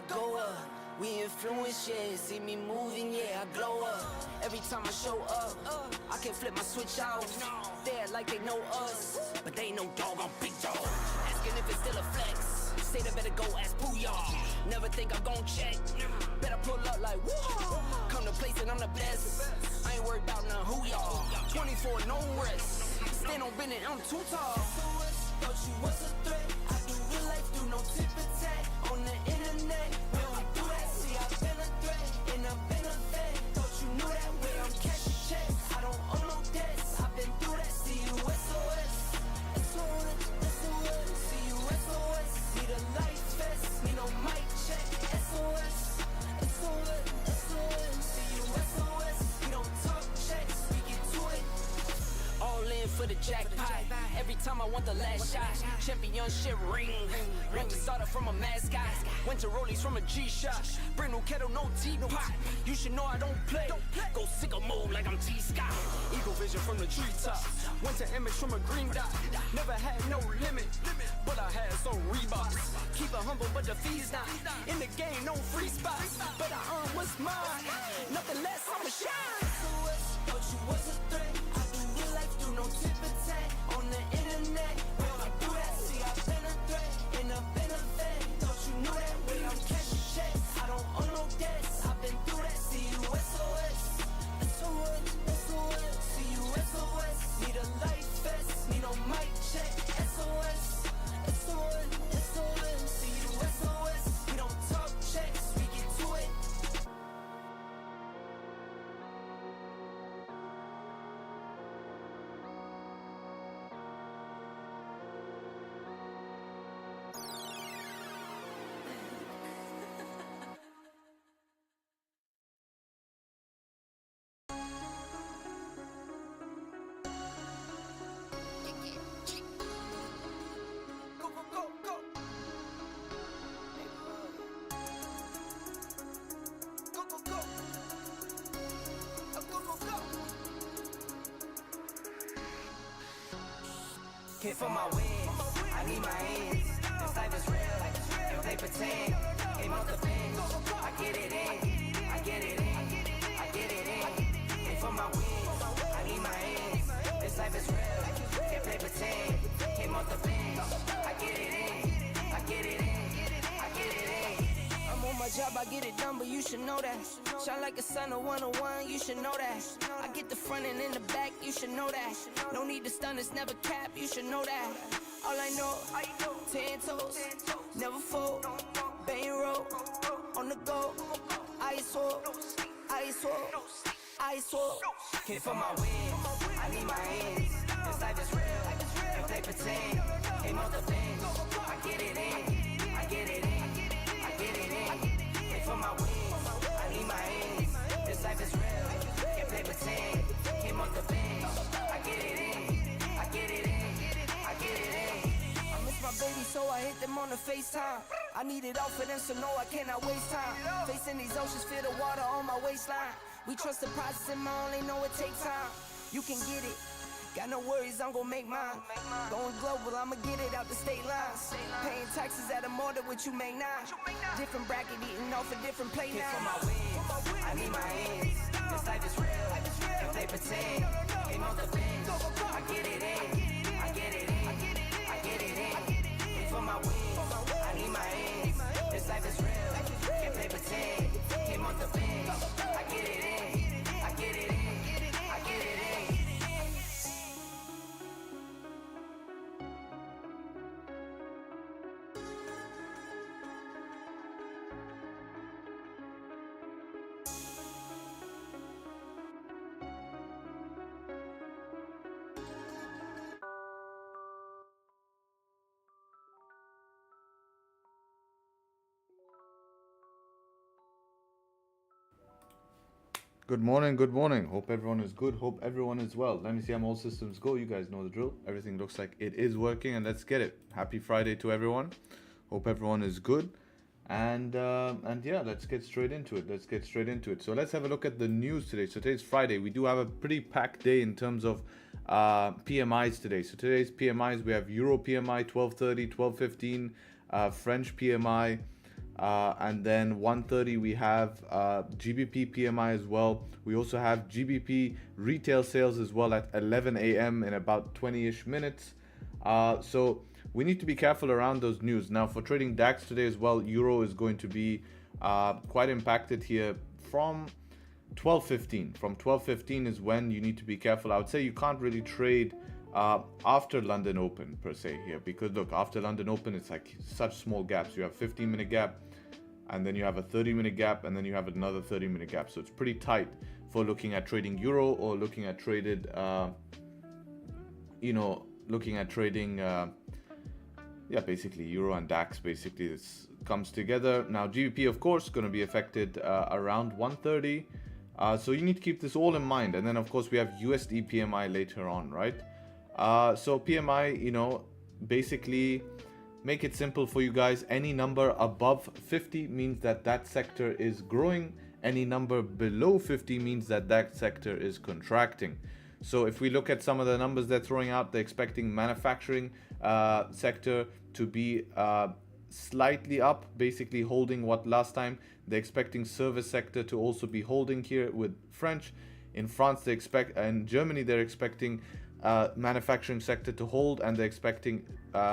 go up. We influence, yeah, see me moving, yeah, I glow up. Every time I show up, I can flip my switch out. They act like they know us, but they know dog, I'm big dog. Asking if it's still a flex, say they better go ask Booyah. Never think I'm gon' check, better pull up like woo. Come to place and I'm the best, I ain't worried about none who y'all. 24, no rest, stand on business, I'm too tall. Thought you was a threat, I do real life, do no tip attack on the internet. We don't do that, see I've been a threat, and I've been a vet. Thought you knew that way, I'm cashing checks, I don't owe no debts. I've been through that, see you SOS. SOS, SOS, see you SOS. Need a life vest, need no mic check. SOS, SOS, SOS, see you SOS. We don't talk checks, we get to it. All in for the jackpot. Every time I want the last shot. Championship ring. Went to starter from a mascot. Went to rollies from a G-Shock. Brand new kettle, no teapot. You should know I don't play. Go sicko mode like I'm T-Scott. Eagle vision from the treetops. Went to image from a green dot. Never had no limit, but I had some Reeboks. Keep it humble, but the fee's not. In the game, no free spots. But I earn what's mine. Nothing less, I'ma shine. Thought you was a threat. I do real life, do no tip attack on the internet. We don't do that, see I've been a threat, and I've been a vet. Thought you knew that way, I'm cashing checks, I don't owe no debts. I've been through that, see you SOS. SOS, SOS, see you SOS. Need a life vest, need no mic check. SOS, SOS, SOS, see you SOS. We don't talk checks, we get to it. Go, go, go, go. Go, go, go. Go, go, go. Came for my wins, I need my ends. This life is real, and play pretend. Came out the bench, I get it in, I get it in, I get it in. Came for my wins, I need my ends. This life is real, can't play pretend. Came out the bench, I get it in, I get it in, I get it in. I'm on my job, I get it done, but you should know that. Shine like a sun of 101, you should know that. I get the front and in the back, you should know that. No need to stun, it's never cap, you should know that. All I know, 10 toes, never fold. Bang roll, on the go. Ice wall, ice wall, ice wall. Came for my wins, I need my ends. This life is real, and play pretend. Came out the bench, I get it in, I get it in, I get it in. Came for my wins, I need my ends. This life is real, can't play pretend. Came out the bench, I get it in, I get it in, I get it in. I miss my baby, so I hit them on the FaceTime. I need it all for them, so no, I cannot waste time. Facing these oceans, feel the water on my waistline. We trust the process and my only know it takes time. You can get it, got no worries, I'm gon' make mine. Going global, I'ma get it out the state lines. Paying taxes at a more than what you make now. Different bracket, eating off a different plate now. For my wins, I need my ends. This life is real, and play pretend. Came out the bench, I get it in, I get it in, I get it in. For my wins, I need my ends. This life is real, can't play pretend. Came out the bench, I get it in, I get it in, I get it in. Good morning, good morning. Hope everyone is good. Hope everyone is well. Let me see how all systems go. You guys know the drill. Everything looks like it is working, and let's get it. Happy Friday to everyone. Hope everyone is good. And yeah, let's get straight into it. So let's have a look at the news today. So today's Friday. We do have a pretty packed day in terms of PMIs today. So today's PMIs, we have Euro PMI 1230, 1215, French PMI And then 1:30 we have GBP PMI as well. We also have GBP retail sales as well at 11 a.m. in about 20-ish minutes. So we need to be careful around those news. Now for trading DAX today as well, Euro is going to be quite impacted here from 12:15. From 12:15 is when you need to be careful. I would say you can't really trade after London Open per se here, because look, after London Open it's like such small gaps. You have 15-minute gap, and then you have a 30-minute gap, and then you have another 30-minute gap. So it's pretty tight for looking at trading Euro or looking at traded looking at trading basically Euro and DAX. Basically this comes together. Now GBP of course going to be affected around 1:30. So you need to keep this all in mind. And then of course we have USD PMI later on, right? So PMI, basically make it simple for you guys. Any number above 50 means that that sector is growing. Any number below 50 means that that sector is contracting. So if we look at some of the numbers they're throwing out, they're expecting manufacturing sector to be slightly up, basically holding what last time. They're expecting service sector to also be holding here with French. In France, they expect, and Germany, they're expecting manufacturing sector to hold, and they're expecting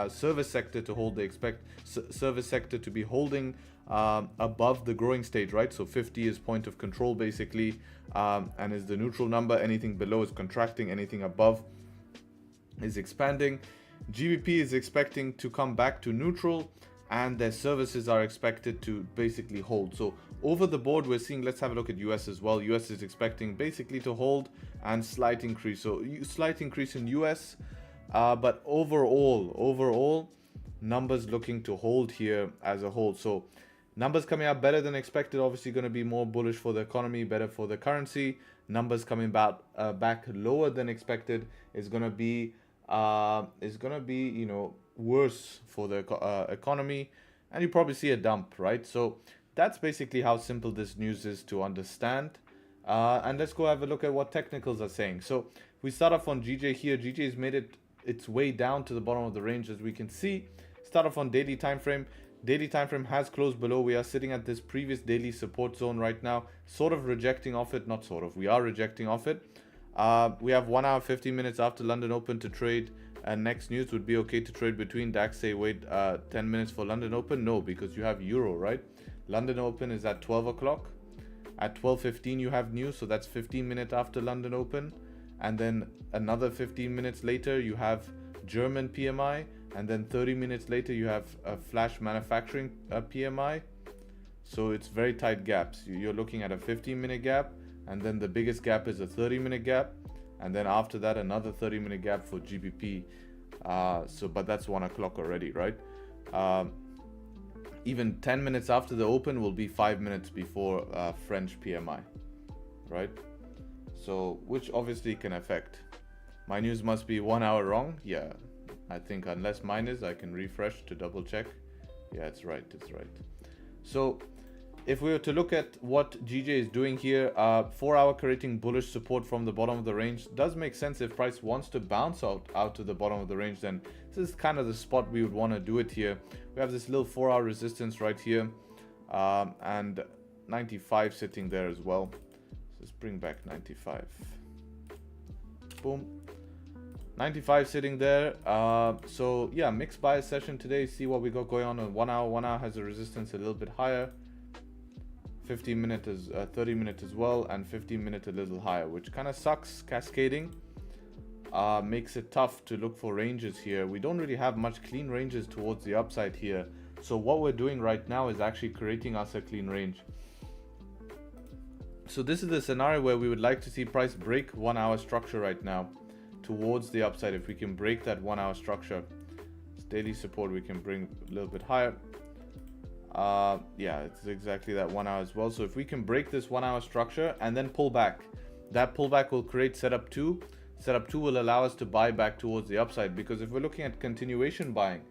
service sector to hold. They expect service sector to be holding above the growing stage, right? So 50 is point of control basically, and is the neutral number. Anything below is contracting, anything above is expanding. GBP is expecting to come back to neutral, and their services are expected to basically hold. So over the board we're seeing, let's have a look at US as well. US is expecting basically to hold and slight increase. So slight increase in US, but overall numbers looking to hold here as a whole. So numbers coming out better than expected, obviously going to be more bullish for the economy, better for the currency. Numbers coming back lower than expected is going to be worse for the economy, and you probably see a dump, right? So that's basically how simple this news is to understand. And let's go have a look at what technicals are saying. So we start off on GJ here. GJ has made its way down to the bottom of the range, as we can see. Start off on daily time frame. Daily time frame has closed below. We are sitting at this previous daily support zone right now, sort of rejecting off it. Not sort of, we are rejecting off it. We have 1 hour 15 minutes after London Open to trade, and next news would be okay to trade between DAX. Say wait 10 minutes for London Open. No, because you have Euro, right? London Open is at 12 o'clock. At 12:15 you have news, so that's 15 minutes after London Open, and then another 15 minutes later you have German PMI, and then 30 minutes later you have a flash manufacturing PMI. So it's very tight gaps. You're looking at a 15-minute gap, and then the biggest gap is a 30-minute gap, and then after that another 30-minute gap for GBP. But that's 1 o'clock already, right? Even 10 minutes after the open will be 5 minutes before French PMI, right? So which obviously can affect. My news must be 1 hour wrong. Yeah, I think unless mine is, I can refresh to double check. Yeah, it's right. So if we were to look at what GJ is doing here, 4 hour creating bullish support from the bottom of the range does make sense. If price wants to bounce out to the bottom of the range, then this is kind of the spot we would want to do it here. We have this little 4 hour resistance right here, and 95 sitting there as well. So let's bring back 95. Boom. 95 sitting there. So yeah, mixed bias session today. See what we got going on 1 hour. 1 hour has a resistance a little bit higher. 15 minute is 30 minute as well, and 15 minute a little higher, which kind of sucks. Cascading makes it tough to look for ranges here. We don't really have much clean ranges towards the upside here. So what we're doing right now is actually creating us a clean range. So this is the scenario where we would like to see price break 1 hour structure right now towards the upside. If we can break that 1 hour structure, it's daily support, we can bring a little bit higher. Yeah, it's exactly that 1 hour as well. So if we can break this 1 hour structure and then pull back, that pullback will create setup 2. Setup 2 will allow us to buy back towards the upside, because if we're looking at continuation buying,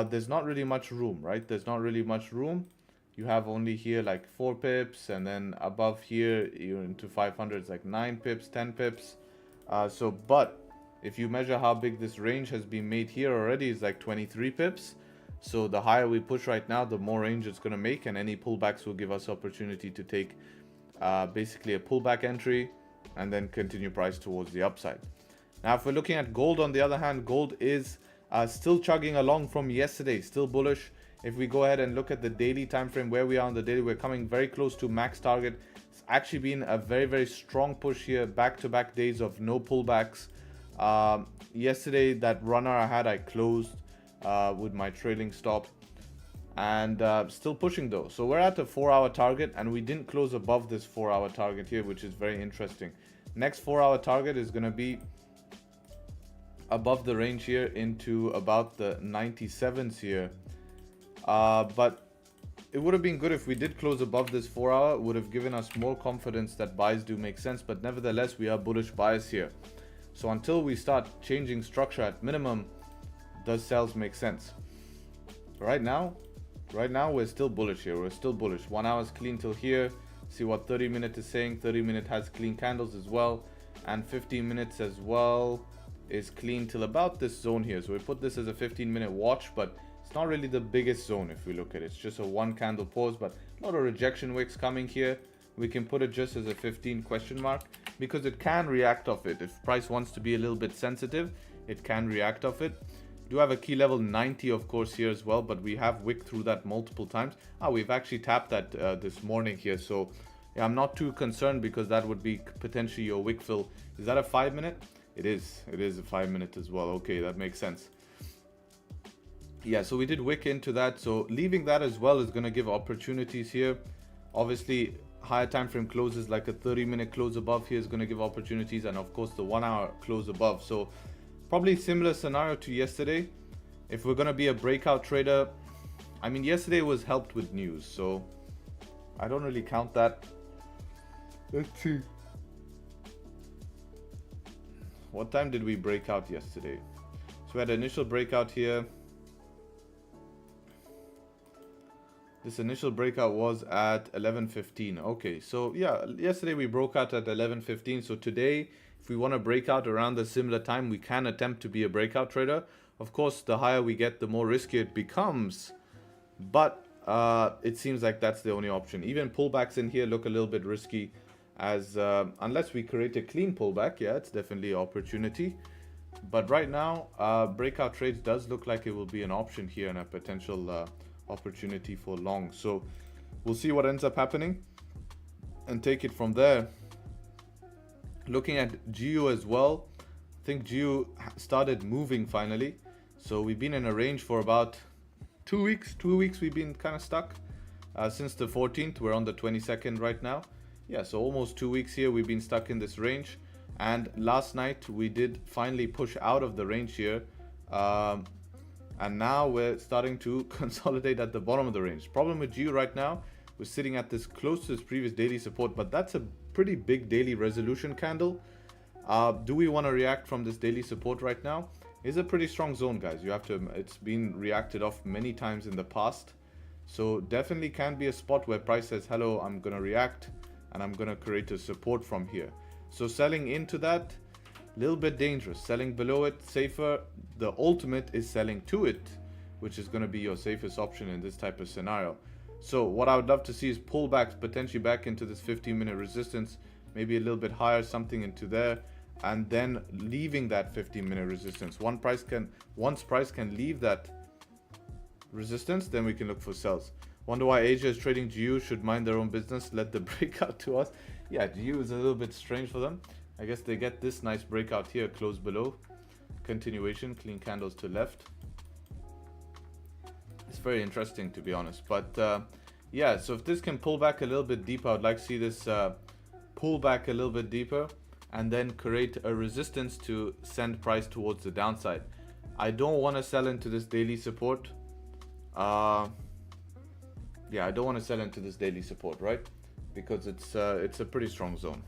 there's not really much room, right? There's not really much room. You have only here like 4 pips, and then above here you're into 500, it's like 9 pips, 10 pips. But if you measure how big this range has been made here already, is like 23 pips. So the higher we push right now, the more range it's going to make, and any pullbacks will give us opportunity to take basically a pullback entry and then continue price towards the upside. Now, if we're looking at gold, on the other hand, gold is still chugging along from yesterday, still bullish. If we go ahead and look at the daily time frame, where we are on the daily, we're coming very close to max target. It's actually been a very, very strong push here, back-to-back days of no pullbacks. Yesterday, that runner I had, I closed with my trailing stop, and still pushing though. So we're at a 4-hour target, and we didn't close above this 4-hour target here, which is very interesting. Next 4-hour target is going to be above the range here into about the 97s here. But it would have been good if we did close above this 4-hour. It would have given us more confidence that buys do make sense, but nevertheless we are bullish bias here. So until we start changing structure, at minimum, does sells make sense? Right now we're still bullish here. We're still bullish. 1 hour is clean till here. See what 30 minute is saying. 30 minute has clean candles as well, and 15 minutes as well is clean till about this zone here. So we put this as a 15-minute watch, but it's not really the biggest zone if we look at it. It's just a 1 candle pause, but a lot of rejection wicks coming here. We can put it just as a 15 question mark, because it can react off it. If price wants to be a little bit sensitive, it can react off it. We do have a key level 90 of course here as well, but we have wicked through that multiple times. We've actually tapped that this morning here, so yeah, I'm not too concerned, because that would be potentially your wick fill. Is that a 5 minute? It is a 5 minute as well. Okay, that makes sense. Yeah, so we did wick into that, so leaving that as well is going to give opportunities here. Obviously higher time frame closes, like a 30-minute close above here, is going to give opportunities, and of course the 1 hour close above. So probably similar scenario to yesterday. If we're going to be a breakout trader, I mean, yesterday was helped with news, so I don't really count that. Let's see, what time did we break out yesterday? So we had an initial breakout here. This initial breakout was at 11:15. Okay, so yeah, yesterday we broke out at 11:15. So today, if we want to break out around the similar time, we can attempt to be a breakout trader. Of course, the higher we get, the more risky it becomes. But it seems like that's the only option. Even pullbacks in here look a little bit risky, as unless we create a clean pullback. Yeah, it's definitely an opportunity. But right now, breakout trades does look like it will be an option here, and a potential opportunity for long. So we'll see what ends up happening and take it from there. Looking at GU as well, I think GU started moving finally. So we've been in a range for about 2 weeks. 2 weeks we've been kind of stuck since the 14th. We're on the 22nd right now. Yeah, so almost 2 weeks here we've been stuck in this range. And last night we did finally push out of the range here. And now we're starting to consolidate at the bottom of the range. Problem with GU right now, we're sitting at this close to this previous daily support, but that's a pretty big daily resolution candle. Do we want to react from this daily support right now? It's a pretty strong zone, guys. You have to, it's been reacted off many times in the past. So definitely can be a spot where price says, hello, I'm going to react and I'm going to create a support from here. So selling into that, little bit dangerous. Selling below it, safer. The ultimate is selling to it, which is going to be your safest option in this type of scenario. So what I would love to see is pullbacks potentially back into this 15-minute resistance, maybe a little bit higher, something into there, and then leaving that 15-minute resistance. Once price can leave that resistance, then we can look for sells. Wonder why Asia is trading GU, should mind their own business, let the breakout to us. Yeah, GU is a little bit strange for them. I guess they get this nice breakout here, close below, continuation, clean candles to left. It's very interesting, to be honest. But yeah, so if this can pull back a little bit deeper, I'd like to see this pull back a little bit deeper and then create a resistance to send price towards the downside. I don't want to sell into this daily support. Yeah, I don't want to sell into this daily support, right? Because it's a pretty strong zone.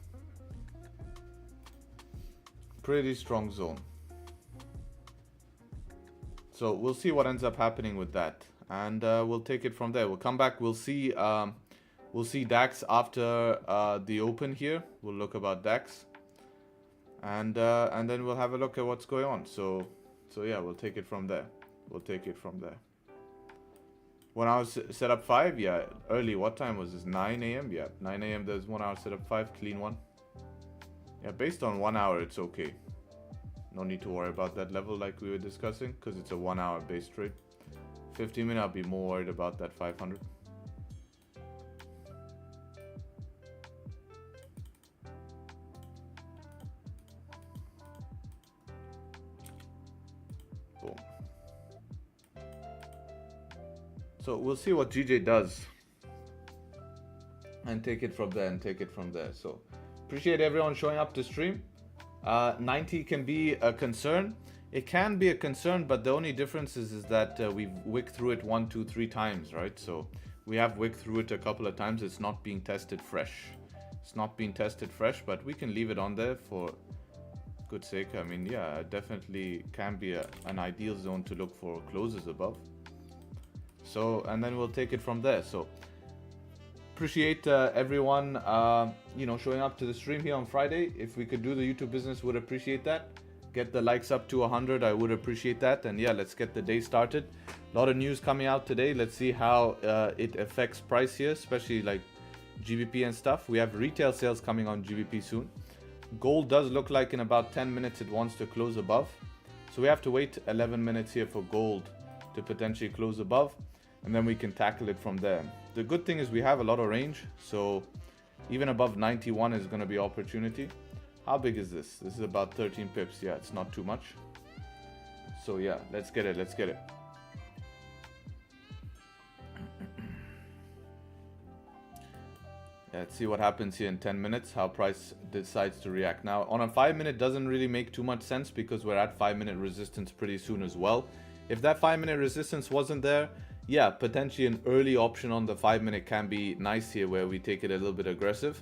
Pretty strong zone. So we'll see what ends up happening with that, and we'll take it from there. We'll come back. We'll see DAX after the open here. We'll look about DAX, and then we'll have a look at what's going on. So yeah, we'll take it from there. We'll take it from there. 1 hour setup 5, yeah. Early, what time was this? 9 a.m. Yeah, 9 a.m. There's 1 hour setup 5, clean one. Yeah, based on 1 hour, it's okay. No need to worry about that level like we were discussing, because it's a 1 hour base trade. 15 minute, I'll be more worried about that 500. Boom. So we'll see what GJ does. And take it from there and take it from there. So appreciate everyone showing up to stream. 90 can be a concern. It can be a concern, but the only difference is that we've wicked through it 1, 2, 3 times, right? So we have wicked through it a couple of times. It's not being tested fresh. It's not being tested fresh, but we can leave it on there for good sake. I mean, yeah, it definitely can be an ideal zone to look for closes above. So, and then we'll take it from there. So appreciate everyone, you know, showing up to the stream here on Friday. If we could do the YouTube business, would appreciate that. Get the likes up to 100, I would appreciate that. And yeah, let's get the day started. A lot of news coming out today. Let's see how it affects price here, especially like GBP and stuff. We have retail sales coming on GBP soon. Gold does look like in about 10 minutes it wants to close above. So we have to wait 11 minutes here for gold to potentially close above. And then we can tackle it from there. The good thing is we have a lot of range. So even above 91 is going to be opportunity. How big is this? This is about 13 pips. Yeah, it's not too much. So yeah, let's get it. Let's get it. Yeah, let's see what happens here in 10 minutes, how price decides to react. Now, on a 5 minute doesn't really make too much sense because we're at 5 minute resistance pretty soon as well. If that 5 minute resistance wasn't there, yeah, potentially an early option on the 5 minute can be nice here where we take it a little bit aggressive.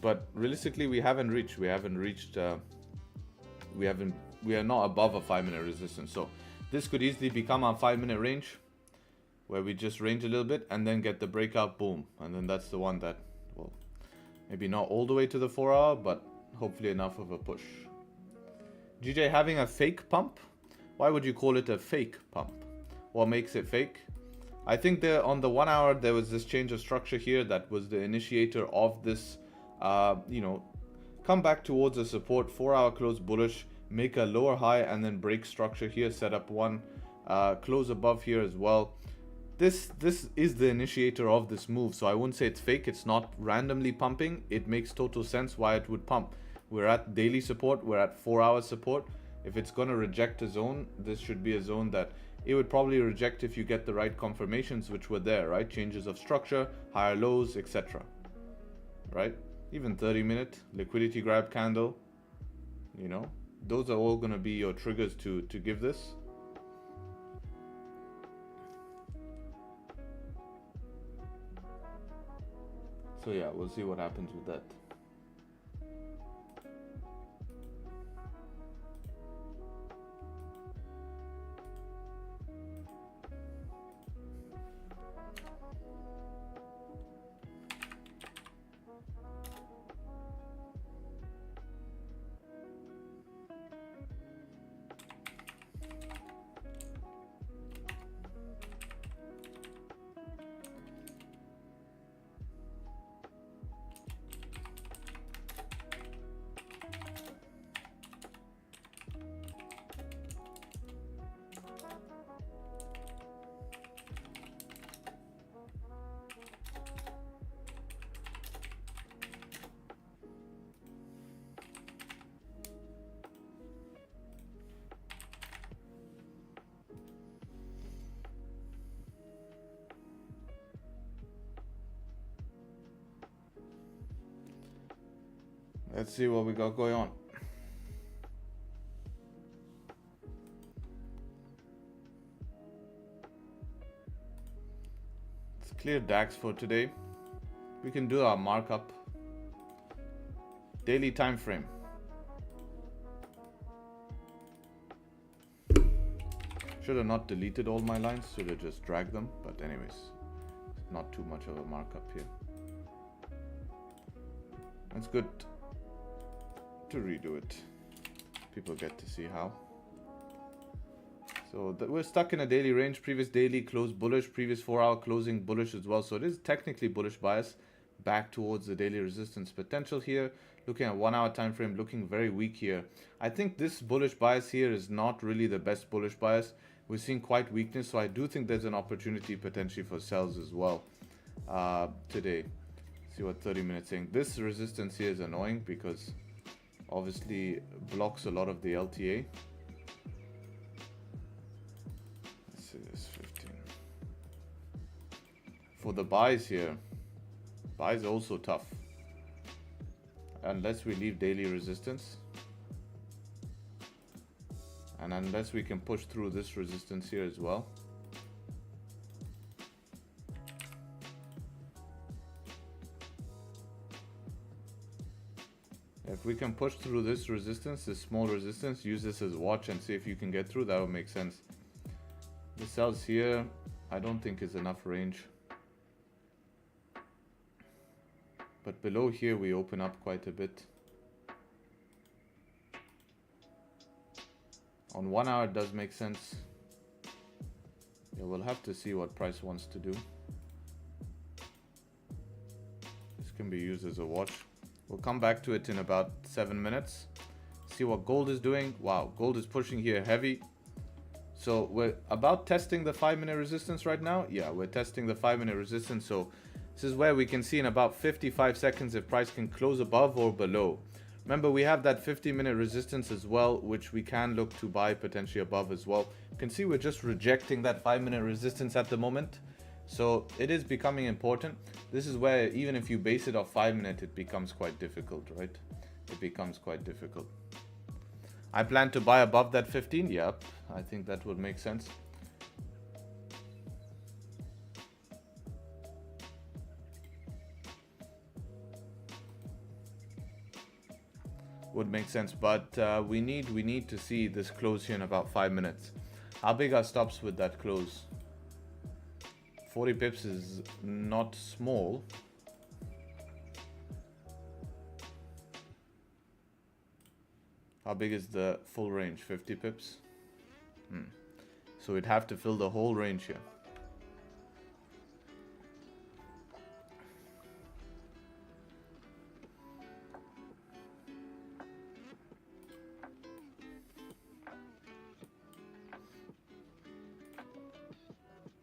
But realistically, we haven't reached, we are not above a 5 minute resistance. So this could easily become our 5 minute range where we just range a little bit and then get the breakout, boom. And then that's the one that, well, maybe not all the way to the 4 hour, but hopefully enough of a push. GJ having a fake pump? Why would you call it a fake pump? What makes it fake? I think on the 1 hour, there was this change of structure here that was the initiator of this, you know, come back towards the support, 4 hour close bullish, make a lower high and then break structure here, set up one, close above here as well. This is the initiator of this move. So I wouldn't say it's fake. It's not randomly pumping. It makes total sense why it would pump. We're at daily support. We're at 4 hour support. If it's going to reject a zone, this should be a zone that it would probably reject if you get the right confirmations, which were there, right? Changes of structure, higher lows, etc. Right? Even 30-minute liquidity grab candle, you know, those are all going to be your triggers to give this. So yeah, we'll see what happens with that. Let's see what we got going on. It's clear DAX for today. We can do our markup. Daily time frame. Should have not deleted all my lines, should have just dragged them. But anyways, not too much of a markup here. It's good to redo it. People get to see how. So we're stuck in a daily range. Previous daily close bullish, previous 4-hour closing bullish as well. So it is technically bullish bias back towards the daily resistance potential here. Looking at 1-hour time frame, looking very weak here. I think this bullish bias here is not really the best bullish bias. We're seeing quite weakness, so I do think there's an opportunity potentially for sells as well today. See what 30 minutes saying. This resistance here is annoying because obviously blocks a lot of the LTA. Let's see this 15. For the buys here, buys are also tough unless we leave daily resistance, and unless we can push through this resistance here as well. If we can push through this resistance, this small resistance, use this as a watch and see if you can get through, that would make sense. The sells here, I don't think is enough range. But below here we open up quite a bit. On 1 hour it does make sense. Yeah, we'll have to see what price wants to do. This can be used as a watch. We'll come back to it in about 7 minutes. See what gold is doing. Wow, gold is pushing here heavy. So we're about testing the 5-minute resistance right now. Yeah, we're testing the 5-minute resistance. So this is where we can see in about 55 seconds if price can close above or below. Remember, we have that 50-minute resistance as well, which we can look to buy potentially above as well. You can see we're just rejecting that 5-minute resistance at the moment. So it is becoming important. This is where even if you base it off 5-minute, it becomes quite difficult, right? It becomes quite difficult. I plan to buy above that 15. Yep, I think that would make sense. Would make sense, but we need to see this close here in about 5 minutes. How big are stops with that close? 40 pips is not small. How big is the full range? 50 pips. So we'd have to fill the whole range here.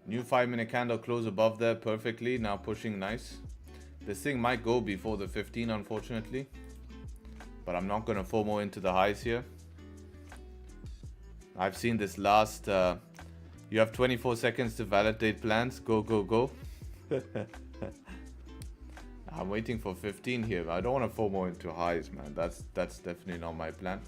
New 5-minute candle close above there perfectly. Now pushing nice. This thing might go before the 15, unfortunately. But I'm not going to FOMO into the highs here. I've seen this last... you have 24 seconds to validate plans. Go, go, go. I'm waiting for 15 here. I don't want to FOMO into highs, man. That's definitely not my plan.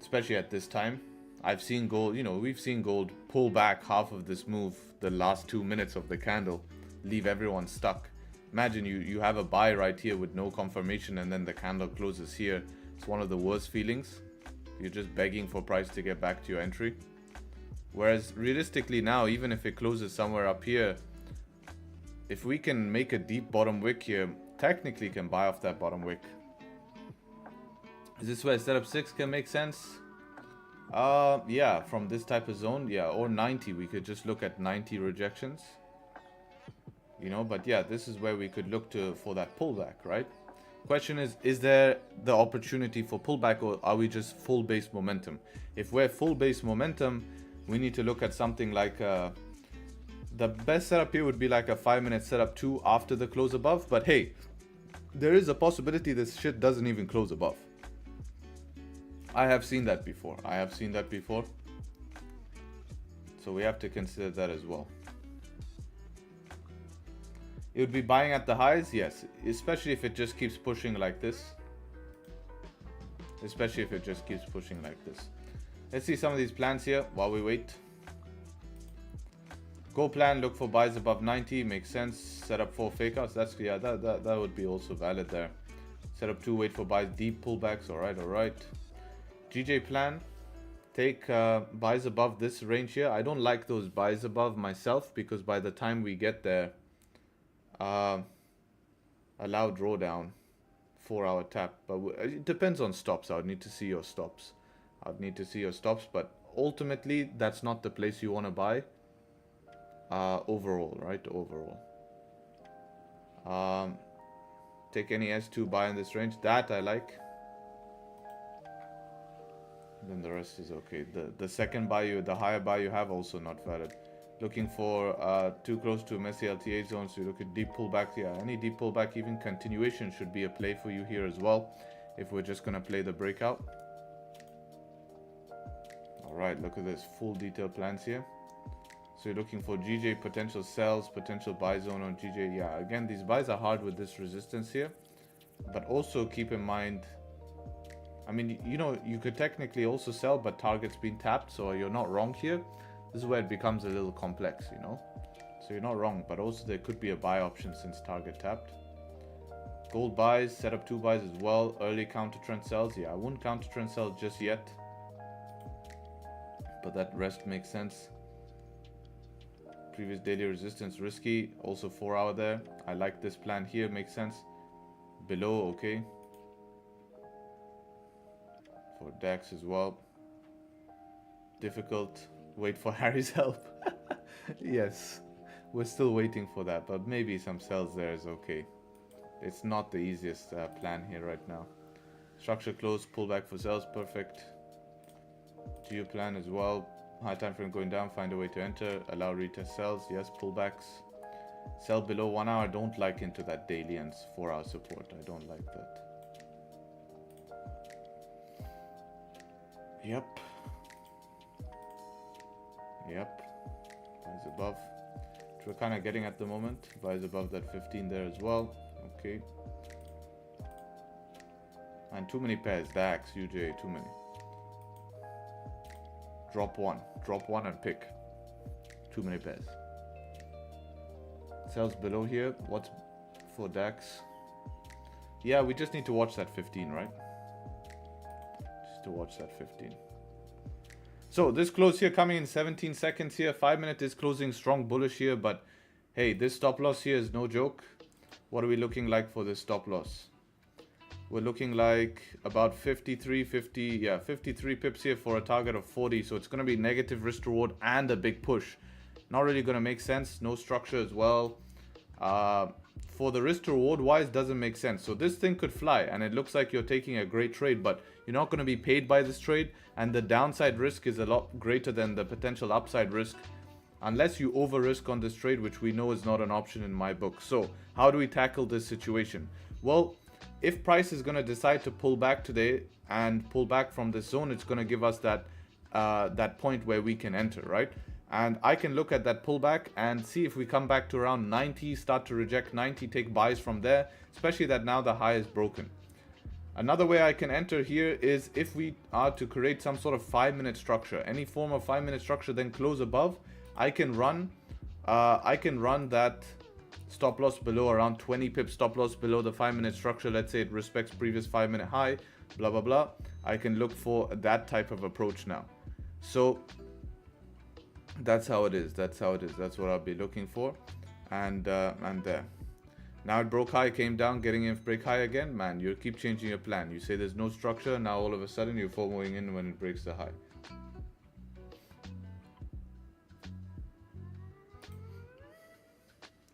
Especially at this time. I've seen gold, you know, we've seen gold pull back half of this move the last 2 minutes of the candle, leave everyone stuck. Imagine you have a buy right here with no confirmation and then the candle closes here. It's one of the worst feelings. You're just begging for price to get back to your entry. Whereas realistically now, even if it closes somewhere up here, if we can make a deep bottom wick here, technically can buy off that bottom wick. Is this where setup 6 can make sense? Yeah, from this type of zone, yeah, or 90. We could just look at 90 rejections, you know. But yeah, this is where we could look to for that pullback, right? Question is there the opportunity for pullback, or are we just full base momentum? If we're full base momentum, we need to look at something like the best setup here would be like a 5-minute setup 2 after the close above. But hey, there is a possibility this shit doesn't even close above. I have seen that before. So we have to consider that as well. It would be buying at the highs, yes. Especially if it just keeps pushing like this. Let's see some of these plans here while we wait. Go plan, look for buys above 90. Makes sense. Set up 4 fake outs. That's, yeah, that would be also valid there. Set up 2, wait for buys, deep pullbacks. Alright. GJ plan, take buys above this range here. I don't like those buys above myself because by the time we get there, allow drawdown, 4-hour tap. But it depends on stops. I would need to see your stops. But ultimately that's not the place you want to buy overall, right? Overall. Take any S2 buy in this range. That I like. Then the rest is okay. The second buy the higher buy you have also not valid. Looking for too close to messy LTA zones, so you look at deep pullback. Yeah, any deep pullback, even continuation should be a play for you here as well, if we're just gonna play the breakout. Alright, look at this full detailed plans here. So you're looking for GJ potential sells, potential buy zone on GJ. Yeah, again, these buys are hard with this resistance here, but also keep in mind, I mean, you know, you could technically also sell, but target's been tapped, so you're not wrong here. This is where it becomes a little complex, you know. So you're not wrong, but also there could be a buy option since target tapped. Gold buys, set up 2 buys as well. Early counter trend sells. Yeah, I wouldn't counter trend sell just yet, but that rest makes sense. Previous daily resistance risky. Also 4 hour there. I like this plan here, makes sense. Below, okay. For DAX as well. Difficult. Wait for Harry's help. Yes, we're still waiting for that, but maybe some sells there is okay. It's not the easiest plan here right now. Structure close, pullback for sells, perfect. GU plan as well. High time frame going down, find a way to enter. Allow retest sells, yes, pullbacks. Sell below 1 hour, don't like into that daily and 4 hour support. I don't like that. Yep. Yep. Buys above. Which we're kind of getting at the moment. Buys above that 15 there as well. Okay. And too many pairs. DAX, UJ, too many. Drop one. Drop one and pick. Too many pairs. Sells below here. What's for DAX? Yeah, we just need to watch that 15, right? Just to watch that 15. So this close here coming in 17 seconds here. 5 minute is closing strong bullish here, but hey, this stop loss here is no joke. What are we looking like for this stop loss? We're looking like about 53 pips here for a target of 40. So it's going to be negative risk reward and a big push. Not really going to make sense. No structure as well. For the risk to reward wise, doesn't make sense. So this thing could fly and it looks like you're taking a great trade, but you're not going to be paid by this trade, and the downside risk is a lot greater than the potential upside risk unless you over risk on this trade, which we know is not an option in my book. So how do we tackle this situation? Well, if price is going to decide to pull back today and pull back from this zone, it's going to give us that that point where we can enter, right? And I can look at that pullback and see if we come back to around 90, start to reject 90, take buys from there, especially that now the high is broken. Another way I can enter here is if we are to create some sort of 5-minute structure, any form of 5-minute structure, then close above, I can run that stop loss below around 20 pips, stop loss below the 5-minute structure. Let's say it respects previous 5-minute high, blah, blah, blah. I can look for that type of approach now. So that's how it is. That's how it is. That's what I'll be looking for. And there. Now it broke high, came down, getting in break high again. Man, you keep changing your plan. You say there's no structure. Now all of a sudden you're following in when it breaks the high.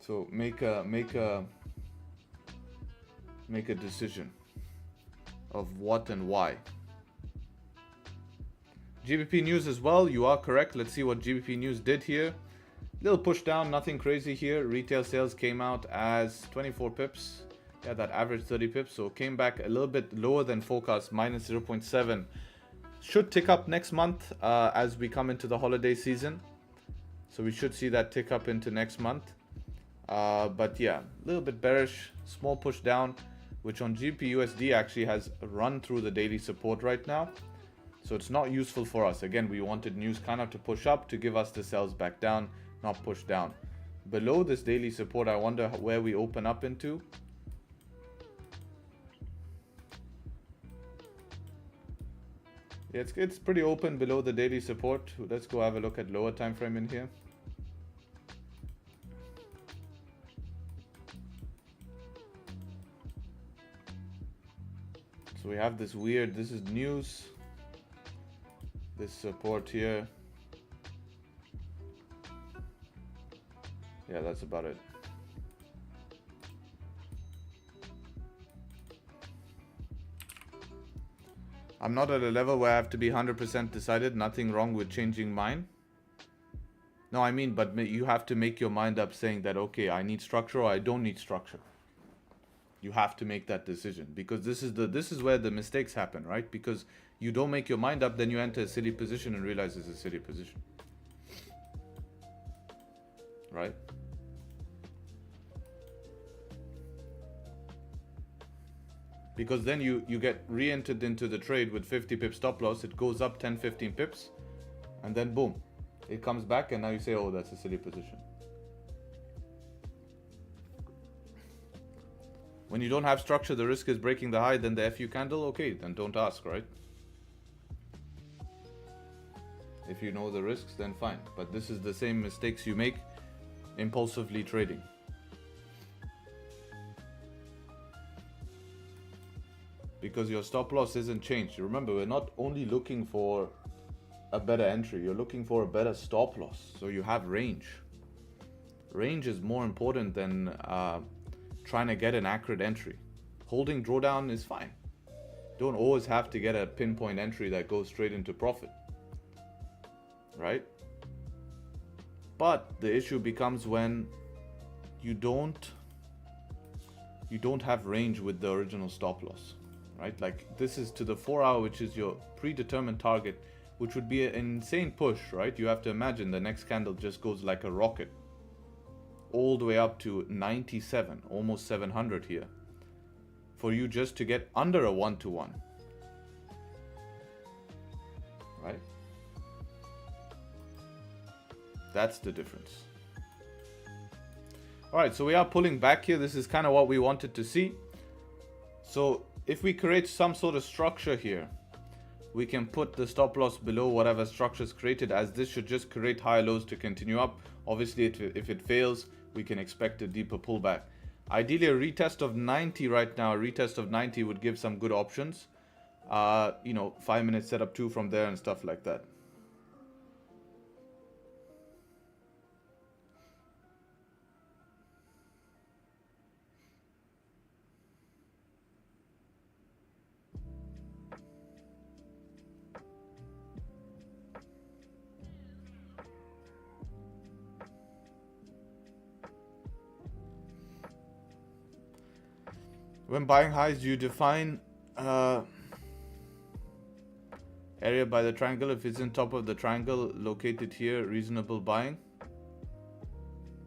So make a decision of what and why. GBP news as well, you are correct. Let's see what GBP news did here. Little push down, nothing crazy here. Retail sales came out as 24 pips. Yeah, that average 30 pips. So came back a little bit lower than forecast, minus 0.7. Should tick up next month as we come into the holiday season. So we should see that tick up into next month. But yeah, a little bit bearish, small push down, which on GBP USD actually has run through the daily support right now. So it's not useful for us. Again, we wanted news kind of to push up to give us the sells back down, not push down. Below this daily support, I wonder where we open up into. Yeah, it's pretty open below the daily support. Let's go have a look at lower time frame in here. So we have this weird, this is news. This support here. Yeah, that's about it. I'm not at a level where I have to be 100% decided. Nothing wrong with changing mine. No, I mean, but you have to make your mind up saying that, okay, I need structure or I don't need structure. You have to make that decision, because this is where the mistakes happen, right? Because you don't make your mind up, then you enter a silly position and realize it's a silly position. Right? Because then you get re-entered into the trade with 50 pips stop loss, it goes up 10-15 pips, and then boom, it comes back, and now you say, oh, that's a silly position. When you don't have structure, the risk is breaking the high, then the FU candle, okay, then don't ask, right? If you know the risks, then fine. But this is the same mistakes you make impulsively trading. Because your stop loss isn't changed. Remember, we're not only looking for a better entry, you're looking for a better stop loss. So you have range. Range is more important than trying to get an accurate entry. Holding drawdown is fine. Don't always have to get a pinpoint entry that goes straight into profit. Right? But the issue becomes when you don't have range with the original stop loss. Right? Like this is to the 4 hour, which is your predetermined target, which would be an insane push, right? You have to imagine the next candle just goes like a rocket all the way up to 97, almost 700 here, for you just to get under a 1-to-1, right? That's the difference. All right, so we are pulling back here. This is kind of what we wanted to see. So if we create some sort of structure here, we can put the stop loss below whatever structure is created, as this should just create higher lows to continue up. Obviously, if it fails, we can expect a deeper pullback. Ideally, a retest of 90 right now, a retest of 90 would give some good options. 5-minute setup 2 from there and stuff like that. When buying highs, you define area by the triangle. If it's in top of the triangle located here, reasonable buying.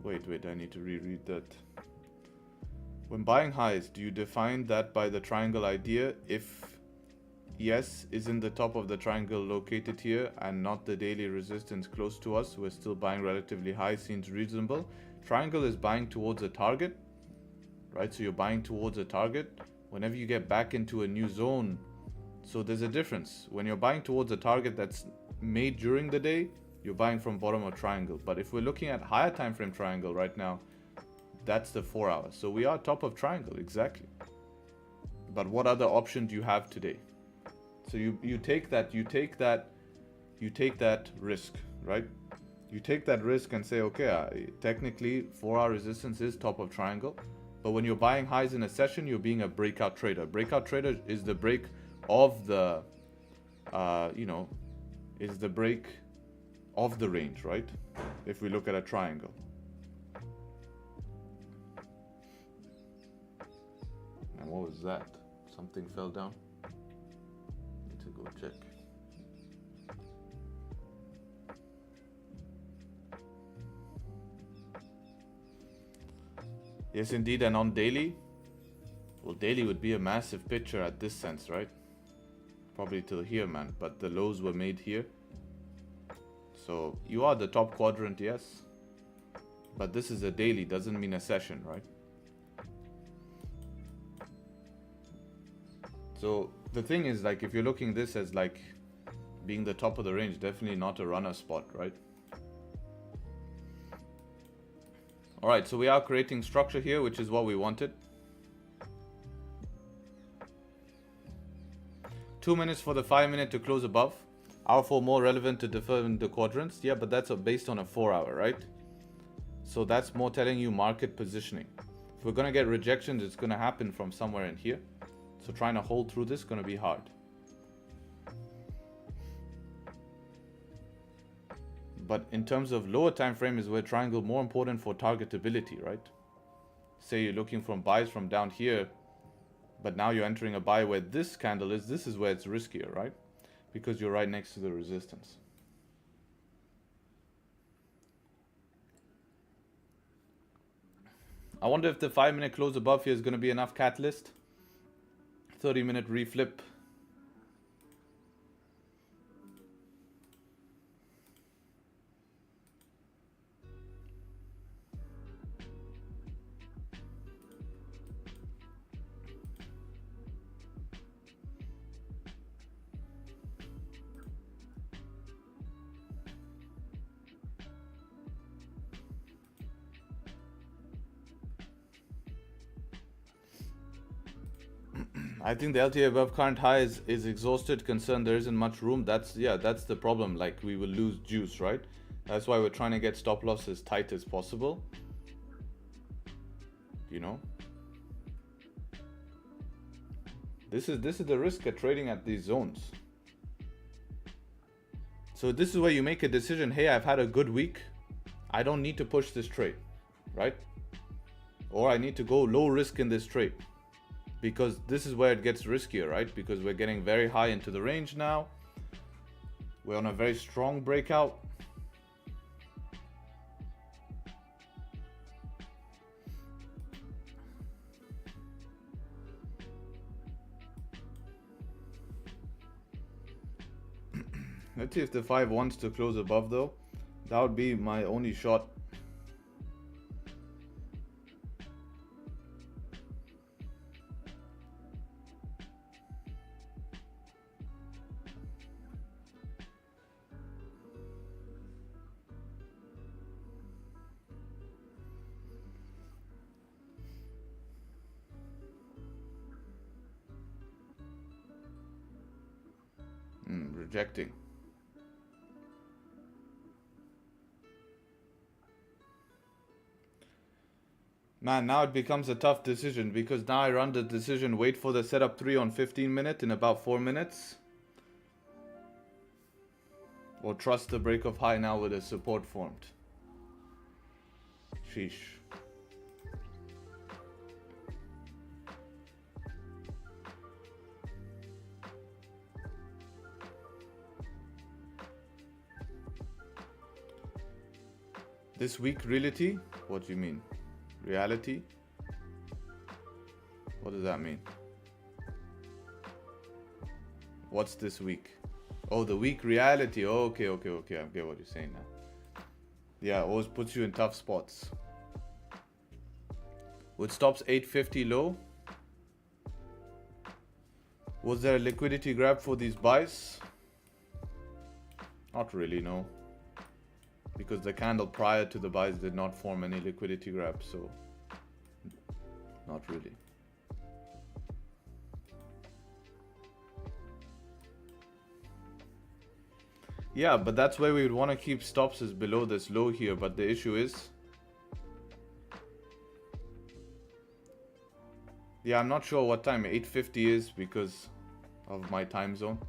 Wait, I need to reread that. When buying highs, do you define that by the triangle idea? If yes is in the top of the triangle located here and not the daily resistance close to us, we're still buying relatively high, seems reasonable. Triangle is buying towards a target. Right, so you're buying towards a target. Whenever you get back into a new zone, so there's a difference. When you're buying towards a target that's made during the day, you're buying from bottom of triangle. But if we're looking at higher time frame triangle right now, that's the 4 hours. So we are top of triangle, exactly. But what other option do you have today? So you take that risk, right? You take that risk and say, okay, technically 4 hour resistance is top of triangle. But when you're buying highs in a session, you're being a breakout trader. Breakout trader is the break of the, is the break of the range, right? If we look at a triangle. And what was that? Something fell down? Need to go check. Yes, indeed, and on daily, well, daily would be a massive picture at this sense, right? Probably till here, man, but the lows were made here. So you are the top quadrant, yes, but this is a daily, doesn't mean a session, right? So the thing is, like, if you're looking this as like being the top of the range, definitely not a runner spot, right? All right, so we are creating structure here, which is what we wanted. 2 minutes for the 5 minute to close above. Hour 4 more relevant to different the quadrants. Yeah, but that's based on a 4-hour, right? So that's more telling you market positioning. If we're going to get rejections, it's going to happen from somewhere in here. So trying to hold through this is going to be hard. But in terms of lower time frame is where triangle more important for targetability, right? Say you're looking from buys from down here, but now you're entering a buy where this candle is. This is where it's riskier, right? Because you're right next to the resistance. I wonder if the 5-minute close above here is going to be enough catalyst. 30-minute reflip. I think the LTA above current high is exhausted, concerned there isn't much room. That's the problem. Like, we will lose juice, right? That's why we're trying to get stop loss as tight as possible. You know? This is the risk at trading at these zones. So this is where you make a decision. Hey, I've had a good week. I don't need to push this trade, right? Or I need to go low risk in this trade. Because this is where it gets riskier, right? Because we're getting very high into the range now. We're on a very strong breakout. Let's see if the 5 wants to close above though. That would be my only shot. Rejecting. Man, now it becomes a tough decision because now I run the decision, wait for the setup 3 on 15 minute in about 4 minutes. Or trust the break of high now with a support formed. Sheesh. This weak reality? What do you mean? Reality? What does that mean? What's this week? Oh, the weak reality. Oh, okay. I get what you're saying now. Yeah, always puts you in tough spots. Would stops 850 low? Was there a liquidity grab for these buys? Not really, no. Because the candle prior to the buys did not form any liquidity grab, so not really. Yeah, but that's where we would want to keep stops is below this low here, but the issue is, yeah, I'm not sure what time 850 is because of my time zone.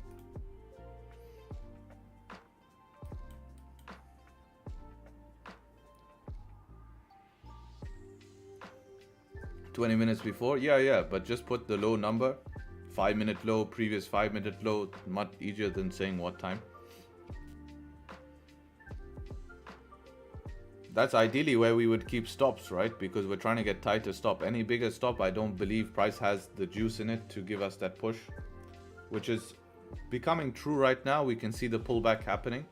$20 minutes before, yeah, but just put the low number, 5-minute low, previous 5-minute low, much easier than saying what time. That's ideally where we would keep stops, right? Because we're trying to get tighter stop. Any bigger stop, I don't believe price has the juice in it to give us that push, which is becoming true right now. We can see the pullback happening.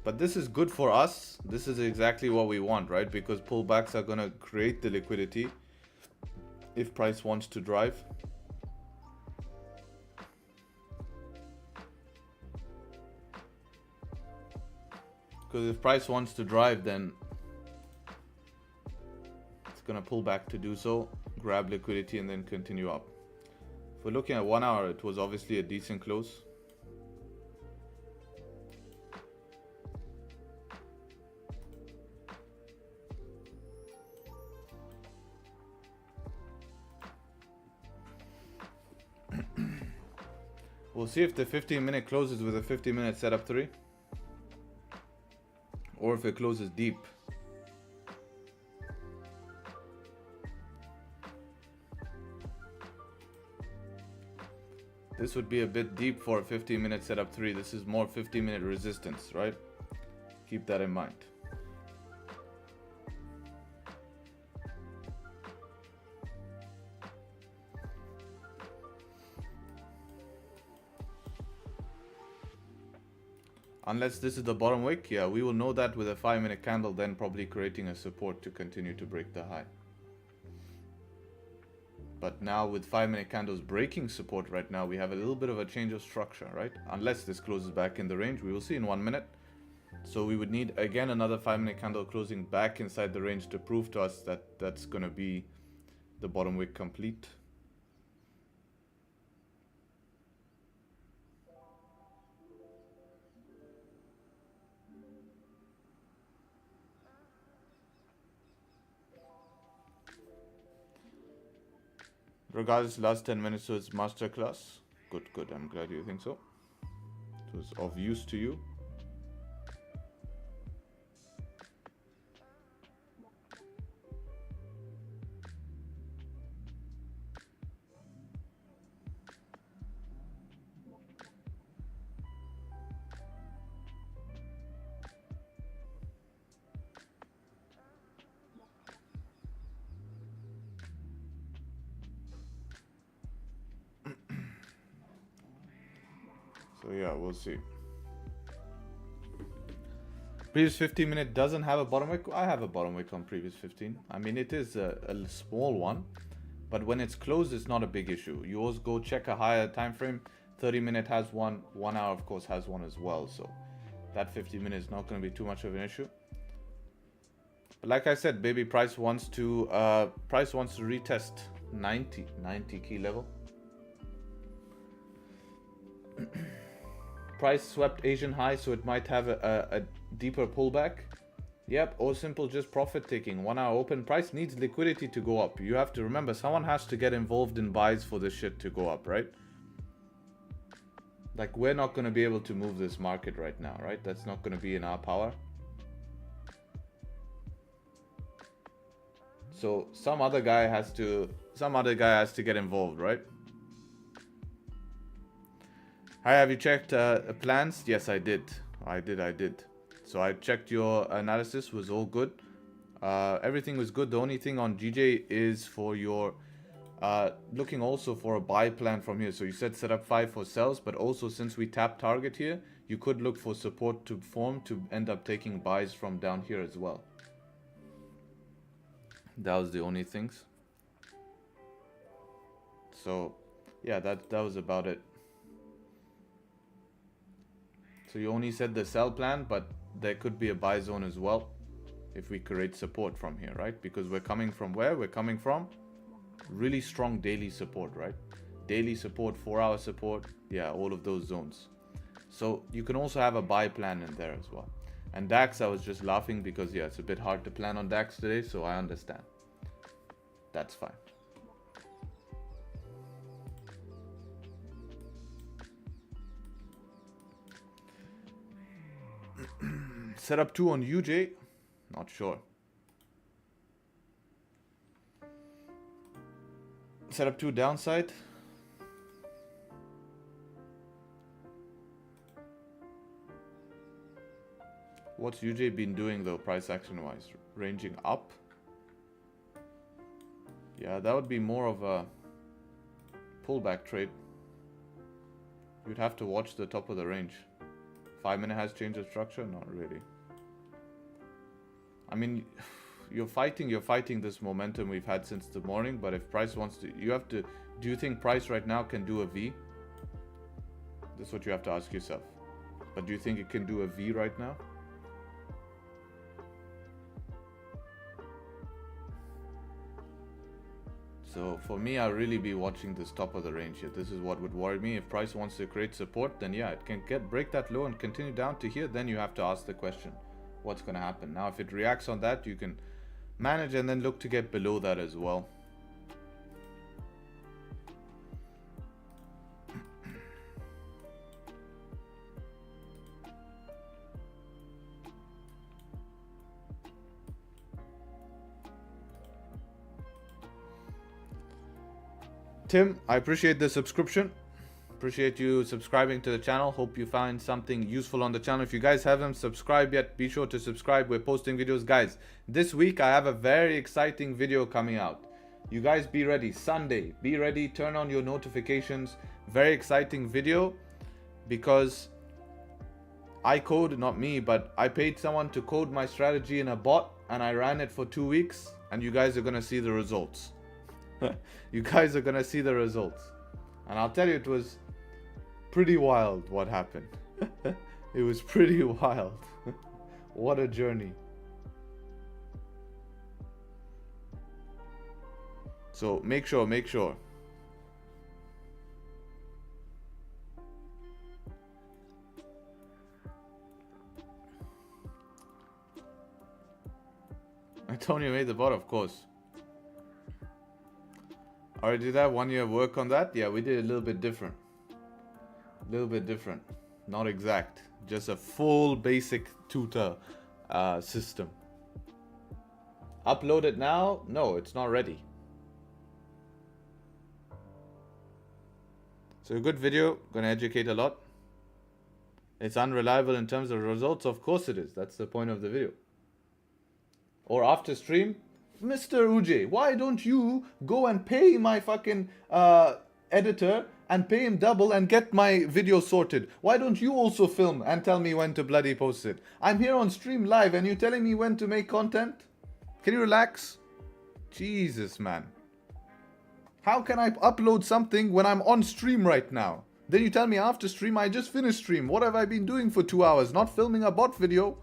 But this is good for us. This is exactly what we want, right? Because pullbacks are going to create the liquidity if price wants to drive. Because if price wants to drive, then it's going to pull back to do so, grab liquidity, and then continue up. If we're looking at 1 hour, it was obviously a decent close. We'll see if the 15-minute closes with a 50-minute setup 3, or if it closes deep. This would be a bit deep for a 15-minute setup 3. This is more 50-minute resistance, right? Keep that in mind. Unless this is the bottom wick, yeah, we will know that with a 5-minute candle, then probably creating a support to continue to break the high. But now with 5-minute candles breaking support right now, we have a little bit of a change of structure, right? Unless this closes back in the range, we will see in 1 minute. So we would need, again, another 5-minute candle closing back inside the range to prove to us that that's going to be the bottom wick complete. Regardless, last 10 minutes was masterclass. Good, good. I'm glad you think so. It was of use to you. So yeah, we'll see. Previous 15-minute doesn't have a bottom wick. I have a bottom wick on previous 15. I mean, it is a small one, but when it's closed, it's not a big issue. You always go check a higher time frame. 30-minute has one. 1 hour, of course, has one as well. So that 50-minute is not going to be too much of an issue. But like I said, baby, price wants to retest 90 key level. Price swept Asian high, so it might have a deeper pullback. Yep, or simple just profit taking. 1 hour open. Price needs liquidity to go up. You have to remember, someone has to get involved in buys for this shit to go up, right? Like, we're not going to be able to move this market right now, right? That's not going to be in our power. So some other guy has to get involved, right? Hi, have you checked plans? Yes, I did. I did. So I checked your analysis, was all good. Everything was good. The only thing on GJ is for your looking also for a buy plan from here. So you said set up 5 for sells, but also since we tap target here, you could look for support to form to end up taking buys from down here as well. That was the only things. So yeah, that was about it. So you only said the sell plan, but there could be a buy zone as well if we create support from here, right? Because we're coming from where? We're coming from really strong daily support, right? Daily support, 4-hour support, yeah, all of those zones. So you can also have a buy plan in there as well. And DAX, I was just laughing because, yeah, it's a bit hard to plan on DAX today, so I understand. That's fine. Setup 2 on UJ, not sure. Setup 2 downside. What's UJ been doing though, price action wise? Ranging up? Yeah, that would be more of a pullback trade. You'd have to watch the top of the range. 5-minute has changed the structure? Not really. I mean, you're fighting this momentum we've had since the morning, but if price wants to, do you think price right now can do a V? That's what you have to ask yourself. But do you think it can do a V right now? So for me, I'll really be watching this top of the range here. This is what would worry me. If price wants to create support, then yeah, it can break that low and continue down to here. Then you have to ask the question, what's going to happen? Now, if it reacts on that, you can manage and then look to get below that as well. Tim, I appreciate the subscription. Appreciate you subscribing to the channel. Hope you find something useful on the channel. If you guys haven't subscribed yet, be sure to subscribe. We're posting videos. Guys, this week I have a very exciting video coming out. You guys be ready. Sunday, be ready. Turn on your notifications. Very exciting video because I code, not me, but I paid someone to code my strategy in a bot and I ran it for 2 weeks and you guys are going to see the results. You guys are going to see the results. And I'll tell you, it was pretty wild what happened. It was pretty wild. What a journey. So make sure. Antonio made the bot, of course. Already did that 1 year work on that? Yeah, we did a little bit different. Not exact. Just a full basic tutor system. Upload it now? No, it's not ready. So a good video, gonna educate a lot. It's unreliable in terms of results. Of course it is. That's the point of the video. Or after stream, Mr. Uj, why don't you go and pay my fucking editor and pay him double and get my video sorted? Why don't you also film and tell me when to bloody post it? I'm here on stream live and you're telling me when to make content? Can you relax? Jesus, man. How can I upload something when I'm on stream right now? Then you tell me after stream, I just finished stream. What have I been doing for 2 hours? Not filming a bot video.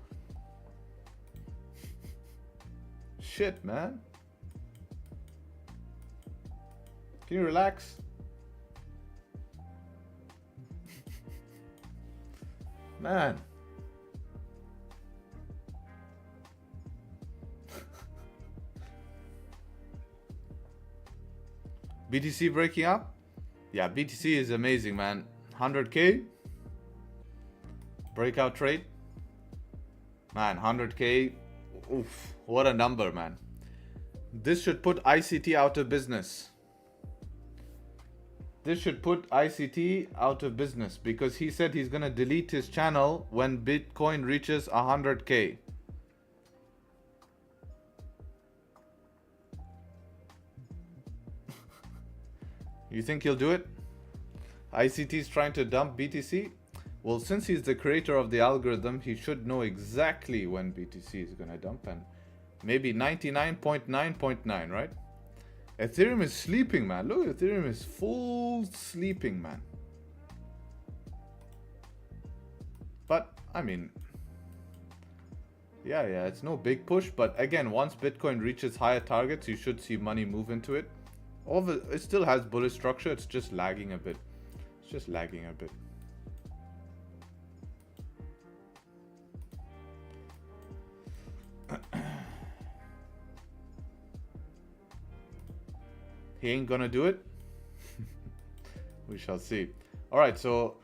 Shit, man. Can you relax? Man. BTC breaking up? Yeah, BTC is amazing, man. 100k. Breakout trade. Man, 100k. Oof, what a number, man. This should put ICT out of business. This should put ICT out of business because he said he's gonna delete his channel when Bitcoin reaches 100k. You think he'll do it? ICT is trying to dump BTC? Well, since he's the creator of the algorithm, he should know exactly when BTC is gonna dump, and maybe 99.9.9, right? Ethereum is sleeping, man. Look, Ethereum is full sleeping, man. But, I mean, yeah, it's no big push. But again, once Bitcoin reaches higher targets, you should see money move into it. It still has bullish structure. It's just lagging a bit. He ain't gonna do it. We shall see. All right, so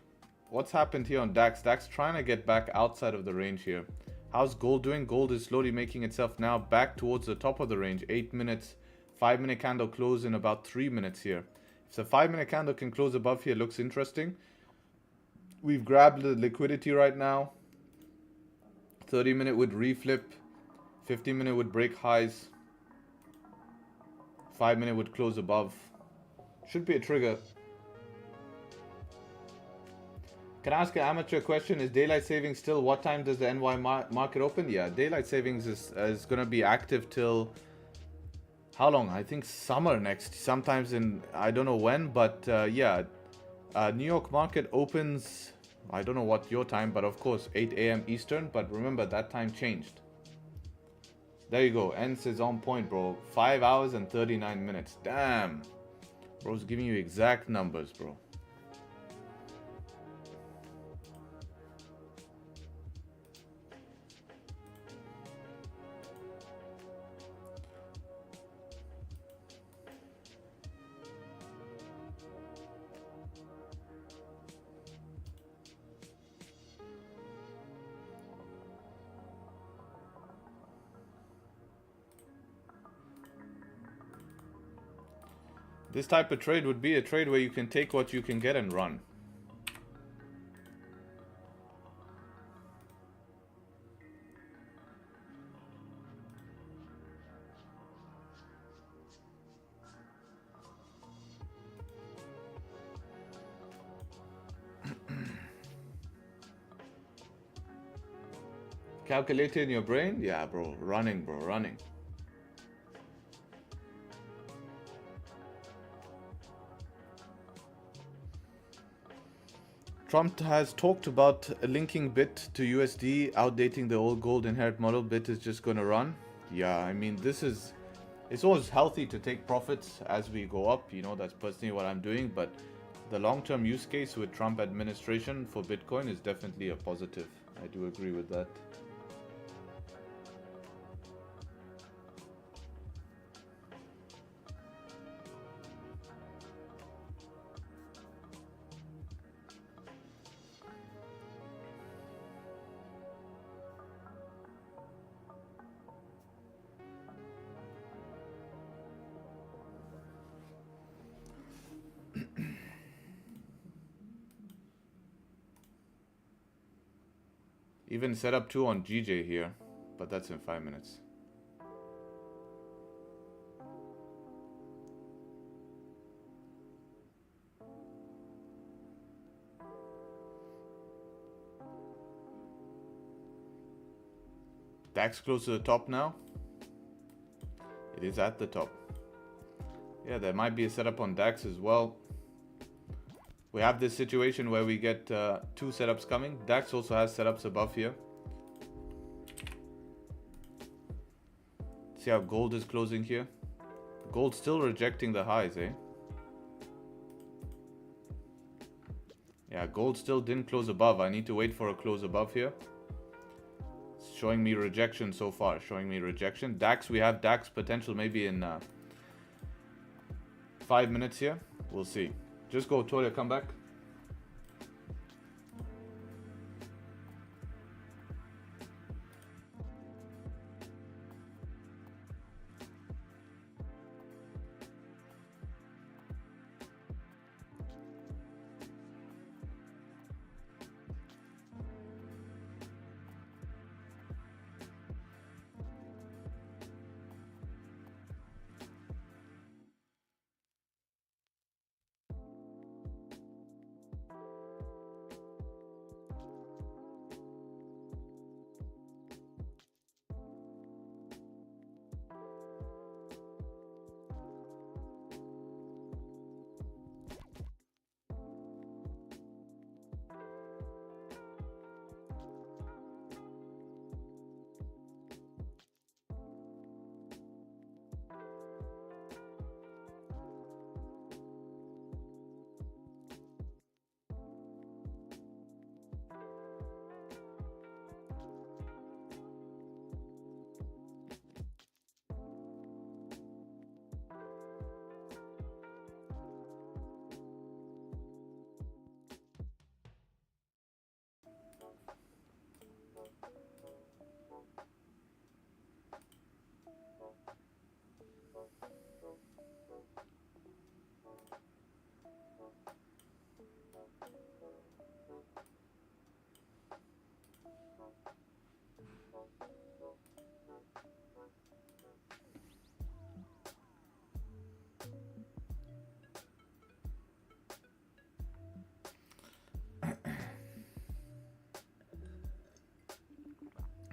what's happened here on DAX? DAX trying to get back outside of the range here. How's gold doing? Gold is slowly making itself now back towards the top of the range. 8 minutes, 5 minute candle close in about 3 minutes here. If the 5 minute candle can close above here, looks interesting. We've grabbed the liquidity right now. 30 minute would reflip. 15 minute would break highs. 5 minute would close above. Should be a trigger. Can I ask an amateur question? Is daylight savings still? What time does the NY market open? Yeah, daylight savings is going to be active till how long? I think summer next. Sometimes in, I don't know when, but yeah. New York market opens, I don't know what your time, but of course 8 a.m. Eastern. But remember, that time changed. There you go. ENS is on point, bro. 5 hours and 39 minutes. Damn. Bro's giving you exact numbers, bro. This type of trade would be a trade where you can take what you can get and run. Calculator in your brain? Yeah, bro. Running, bro. Running. Trump has talked about linking BIT to USD, outdating the old gold inherit model. BIT is just going to run. Yeah, I mean, it's always healthy to take profits as we go up. You know, that's personally what I'm doing. But the long-term use case with Trump administration for Bitcoin is definitely a positive. I do agree with that. Even set up 2 on GJ here, but that's in 5 minutes. DAX close to the top now. It is at the top. Yeah, there might be a setup on DAX as well. We have this situation where we get 2 setups coming. DAX also has setups above here. See how gold is closing here? Gold still rejecting the highs, eh? Yeah, gold still didn't close above. I need to wait for a close above here. It's showing me rejection so far. Showing me rejection. DAX, we have DAX potential maybe in 5 minutes here. We'll see. Just go toilet, come back.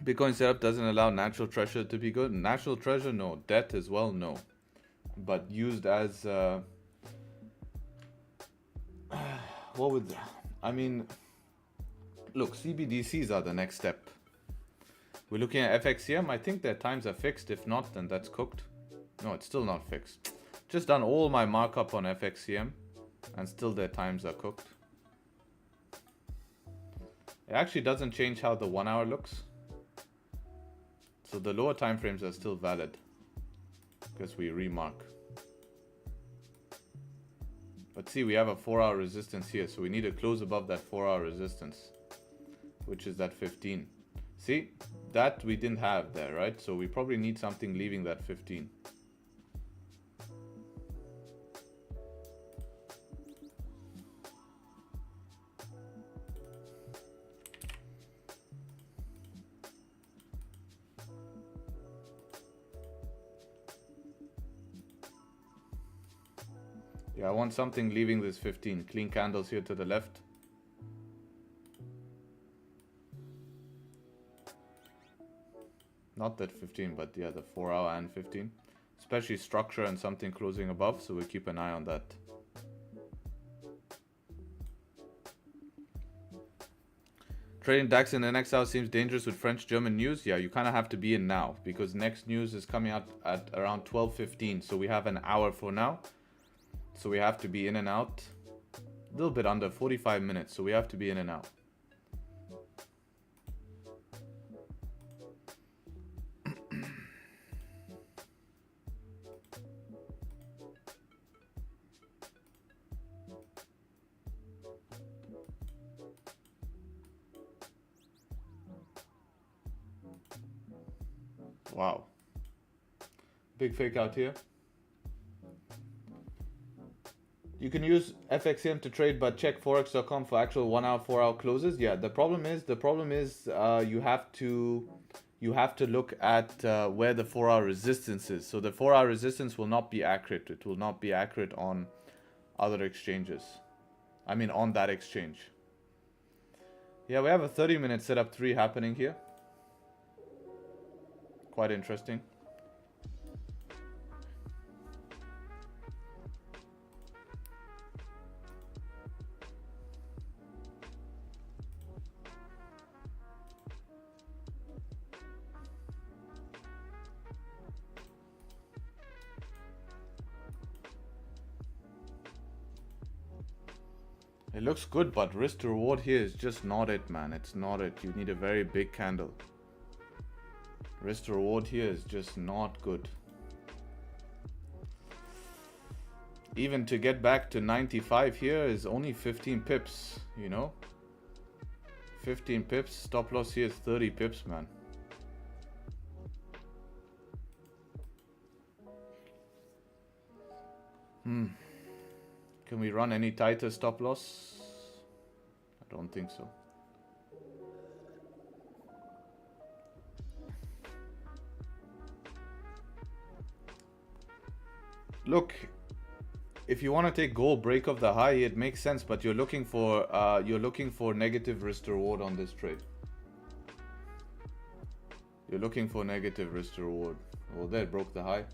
Bitcoin setup doesn't allow natural treasure to be good. Natural treasure, no. Debt as well, no. But used as what would I mean? Look, CBDCs are the next step. We're looking at FXCM. I think their times are fixed. If not, then that's cooked. No, it's still not fixed. Just done all my markup on FXCM and still their times are cooked. It actually doesn't change how the 1 hour looks. So the lower time frames are still valid because we remark. But see, we have a 4 hour resistance here, so we need to close above that 4 hour resistance, which is that 15. See, that we didn't have there, right? So we probably need something leaving that 15. Yeah, I want something leaving this 15. Clean candles here to the left. Not that 15, but yeah, the 4 hour and 15. Especially structure and something closing above, so we'll keep an eye on that. Trading DAX in the next hour seems dangerous with French-German news. Yeah, you kind of have to be in now, because next news is coming out at around 12:15. So we have an hour for now. So we have to be in and out. A little bit under 45 minutes, so we have to be in and out. Wow. Big fake out here. You can use FXM to trade, but check forex.com for actual 1 hour, 4 hour closes. Yeah, the problem is you have to look at where the 4 hour resistance is. So the 4 hour resistance will not be accurate. It will not be accurate on other exchanges. I mean, on that exchange. Yeah, we have a 30-minute setup 3 happening here. Quite interesting. It looks good, but risk to reward here is just not it, man. It's not it. You need a very big candle. Risk to reward here is just not good. Even to get back to 95 here is only 15 pips, you know? 15 pips. Stop loss here is 30 pips, man. Can we run any tighter stop loss? I don't think so. Look, if you want to take gold, break off the high, it makes sense, but you're looking for negative risk to reward on this trade. You're looking for negative risk to reward. Well, there, broke the high.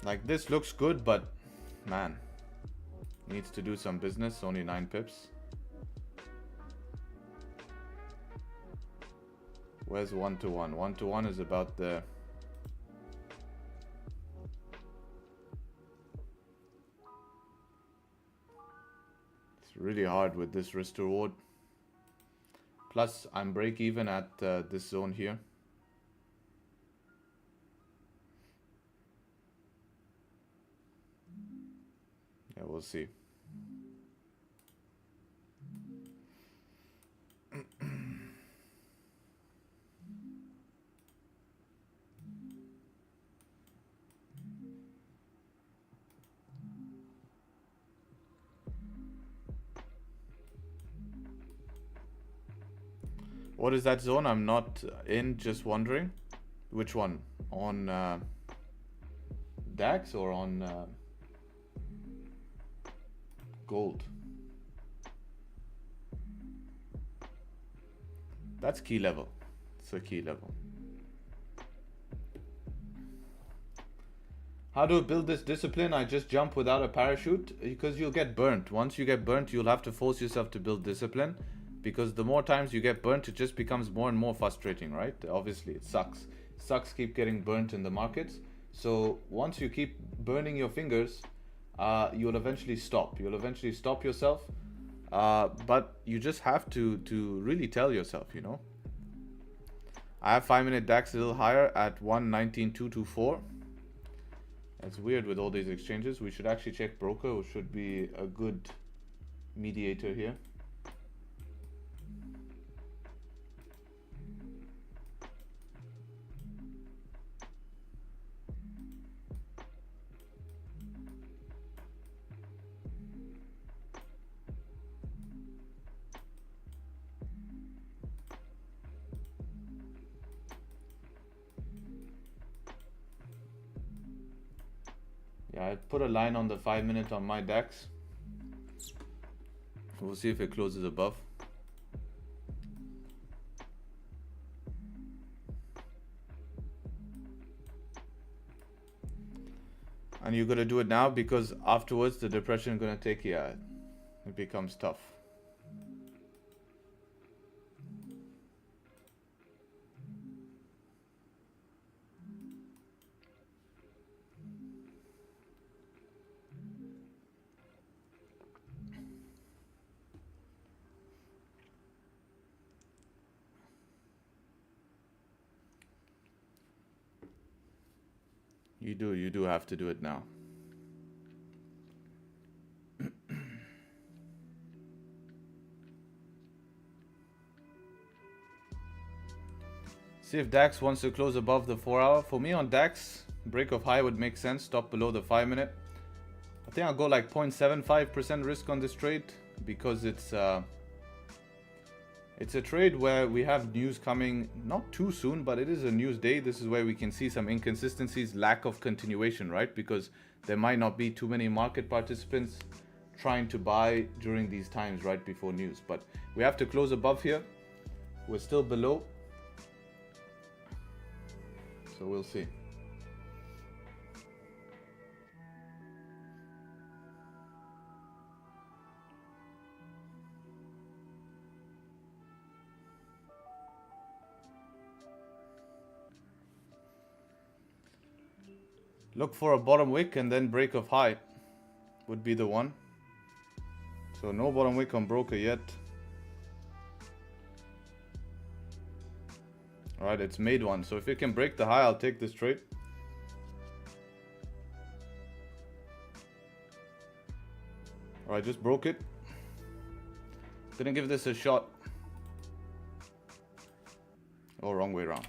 Like, this looks good, but man, needs to do some business. Only 9 pips. Where's 1-to-1? 1-to-1 is about there. It's really hard with this risk to reward. Plus, I'm break even at this zone here. Yeah, we'll see. What is that zone? I'm not in, just wondering. Which one? On DAX or on gold? That's key level. It's a key level. How to build this discipline? I just jump without a parachute because you'll get burnt. Once you get burnt, you'll have to force yourself to build discipline, because the more times you get burnt, it just becomes more and more frustrating, right? Obviously, it sucks. It sucks keep getting burnt in the markets. So once you keep burning your fingers, you'll eventually stop. You'll eventually stop yourself. But you just have to really tell yourself, you know. I have 5-minute DAX a little higher at 119.224. It's weird with all these exchanges. We should actually check broker, which should be a good mediator here. Yeah, I put a line on the 5-minute on my DAX. We'll see if it closes above. And you're gonna do it now because afterwards the depression is gonna take you out. It becomes tough. You do have to do it now. See if DAX wants to close above the 4-hour. For me on DAX, break of high would make sense. Stop below the 5-minute. I think I'll go like 0.75% risk on this trade because it's a trade where we have news coming not too soon, but it is a news day. This is where we can see some inconsistencies, lack of continuation, right? Because there might not be too many market participants trying to buy during these times right before news. But we have to close above here. We're still below. So we'll see. Look for a bottom wick and then break of high would be the one. So no bottom wick on broker yet. Alright, it's made one. So if it can break the high, I'll take this trade. Alright, just broke it. Didn't give this a shot. Oh, wrong way around.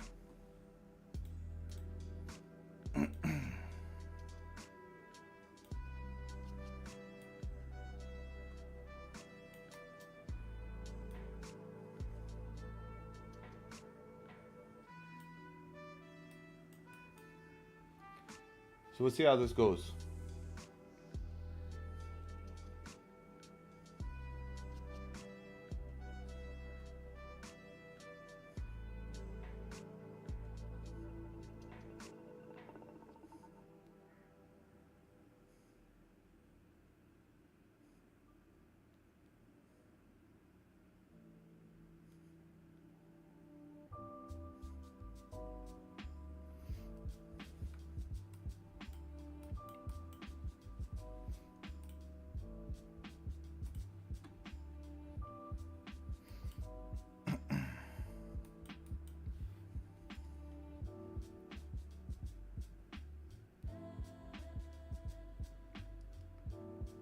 So we'll see how this goes.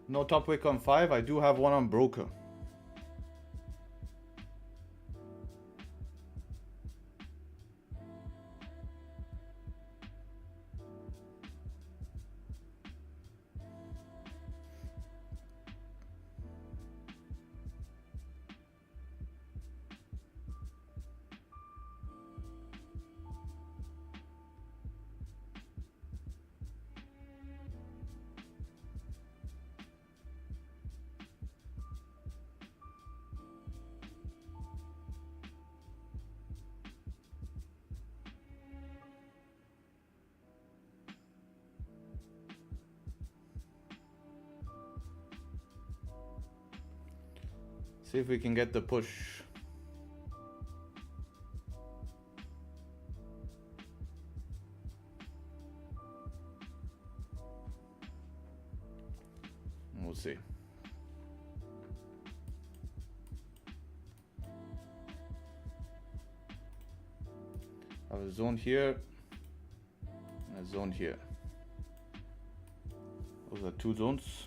No top wick on 5. I do have one on broker. See if we can get the push. We'll see. I have a zone here and a zone here. Those are two zones.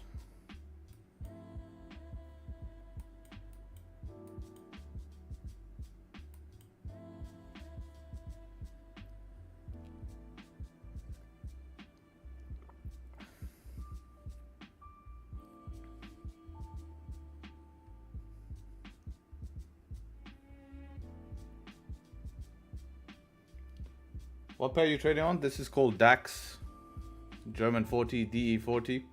What pair are you trading on? This is called DAX, German 40, DE 40.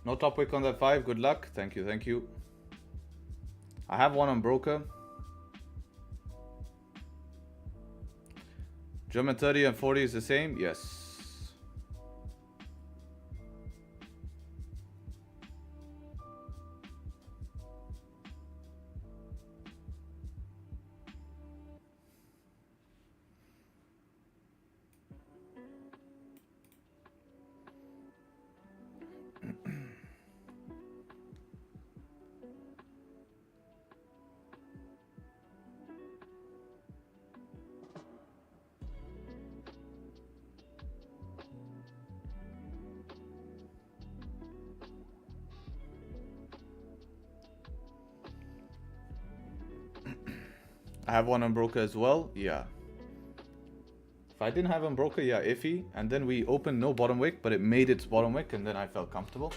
No top wick on that 5. Good luck. Thank you, thank you. I have one on broker. German 30 and 40 is the same? Yes. I have one on broker as well. Yeah. If I didn't have on broker, yeah, iffy. And then we opened no bottom wick, but it made its bottom wick, and then I felt comfortable.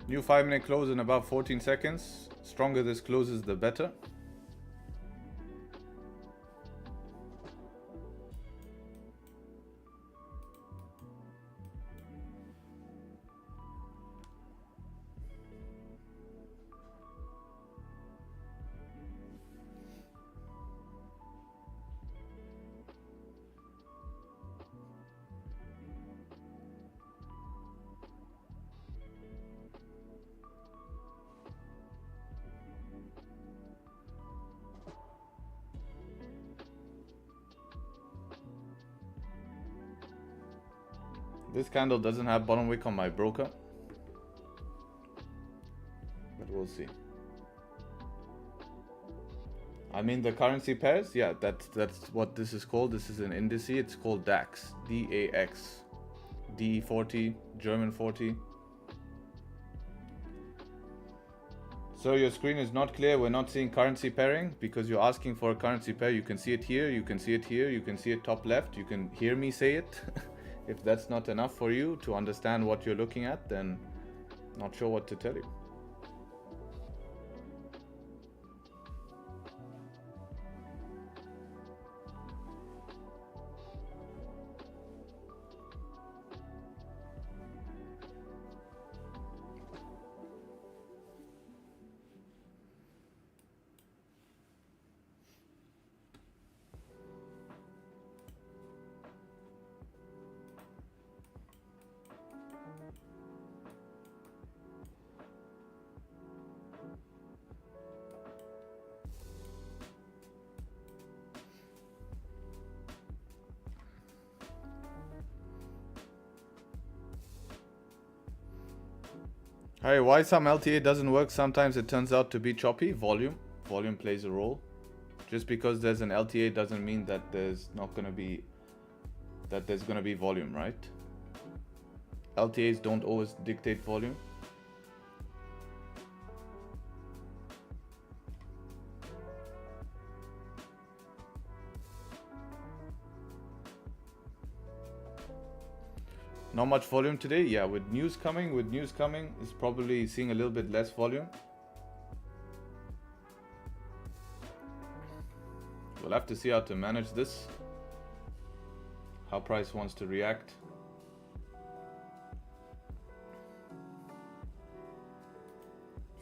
New 5-minute close in about 14 seconds. Stronger this closes, the better. This candle doesn't have bottom wick on my broker, but we'll see. I mean the currency pairs, yeah, that's what this is called. This is an indice. It's called DAX, DAX, DE 40, German 40. So your screen is not clear. We're not seeing currency pairing because you're asking for a currency pair. You can see it here. You can see it here. You can see it top left. You can hear me say it. If that's not enough for you to understand what you're looking at, then not sure what to tell you. Hey, why some LTA doesn't work? Sometimes it turns out to be choppy. Volume plays a role. Just because there's an LTA doesn't mean that there's gonna be volume, right? LTAs don't always dictate volume. Not much volume today. Yeah, with news coming, is probably seeing a little bit less volume. We'll have to see how to manage this, how price wants to react.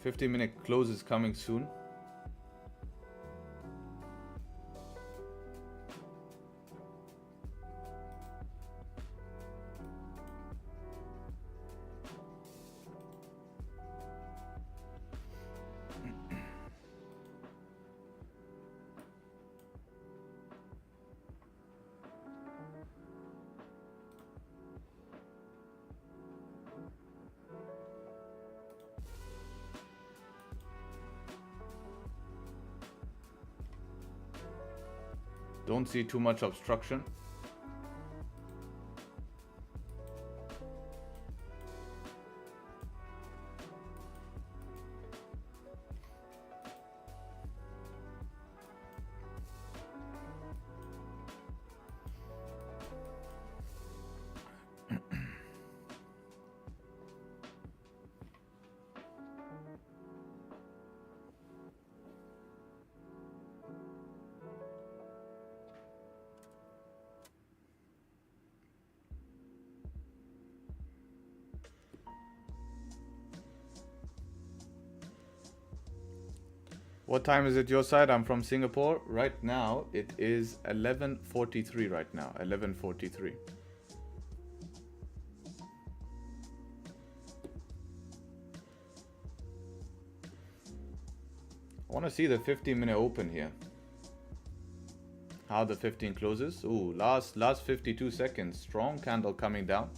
$50-minute close is coming soon. Don't see too much obstruction. What time is it your side? I'm from Singapore. Right now, it is 11:43 right now. 11:43. I want to see the 15-minute open here. How the 15 closes. Ooh, last 52 seconds. Strong candle coming down.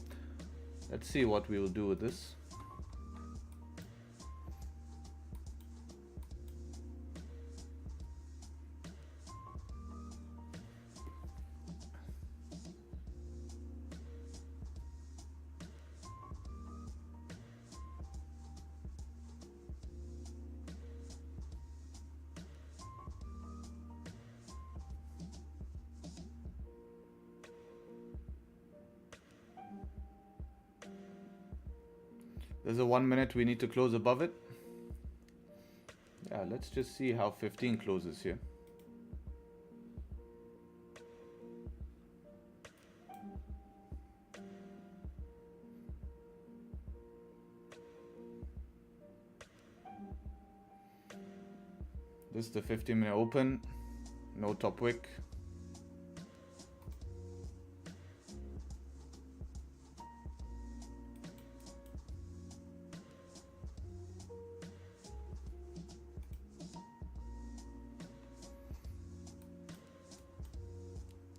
Let's see what we will do with this. There's a 1 minute, we need to close above it. Yeah, let's just see how 15 closes here. This is the 15-minute open, no top wick.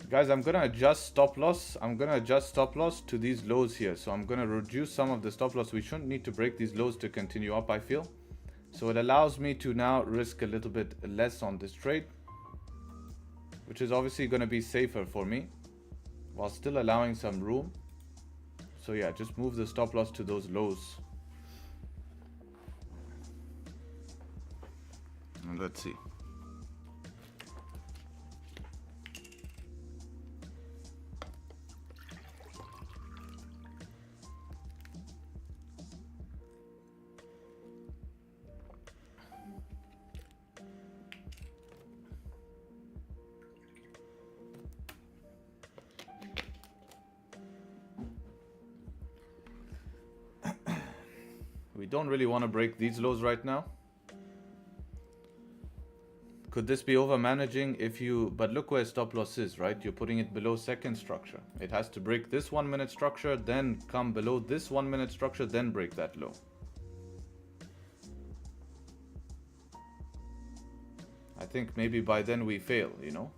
Guys, I'm gonna adjust stop loss. I'm gonna adjust stop loss to these lows here. So I'm gonna reduce some of the stop loss. We shouldn't need to break these lows to continue up, I feel. So it allows me to now risk a little bit less on this trade, which is obviously gonna be safer for me, while still allowing some room. So yeah, just move the stop loss to those lows. And let's see. We don't really want to break these lows right now. Could this be over managing if you, but look where stop loss is, right? You're putting it below second structure. It has to break this 1 minute structure, then come below this 1 minute structure, then break that low. I think maybe by then we fail, you know?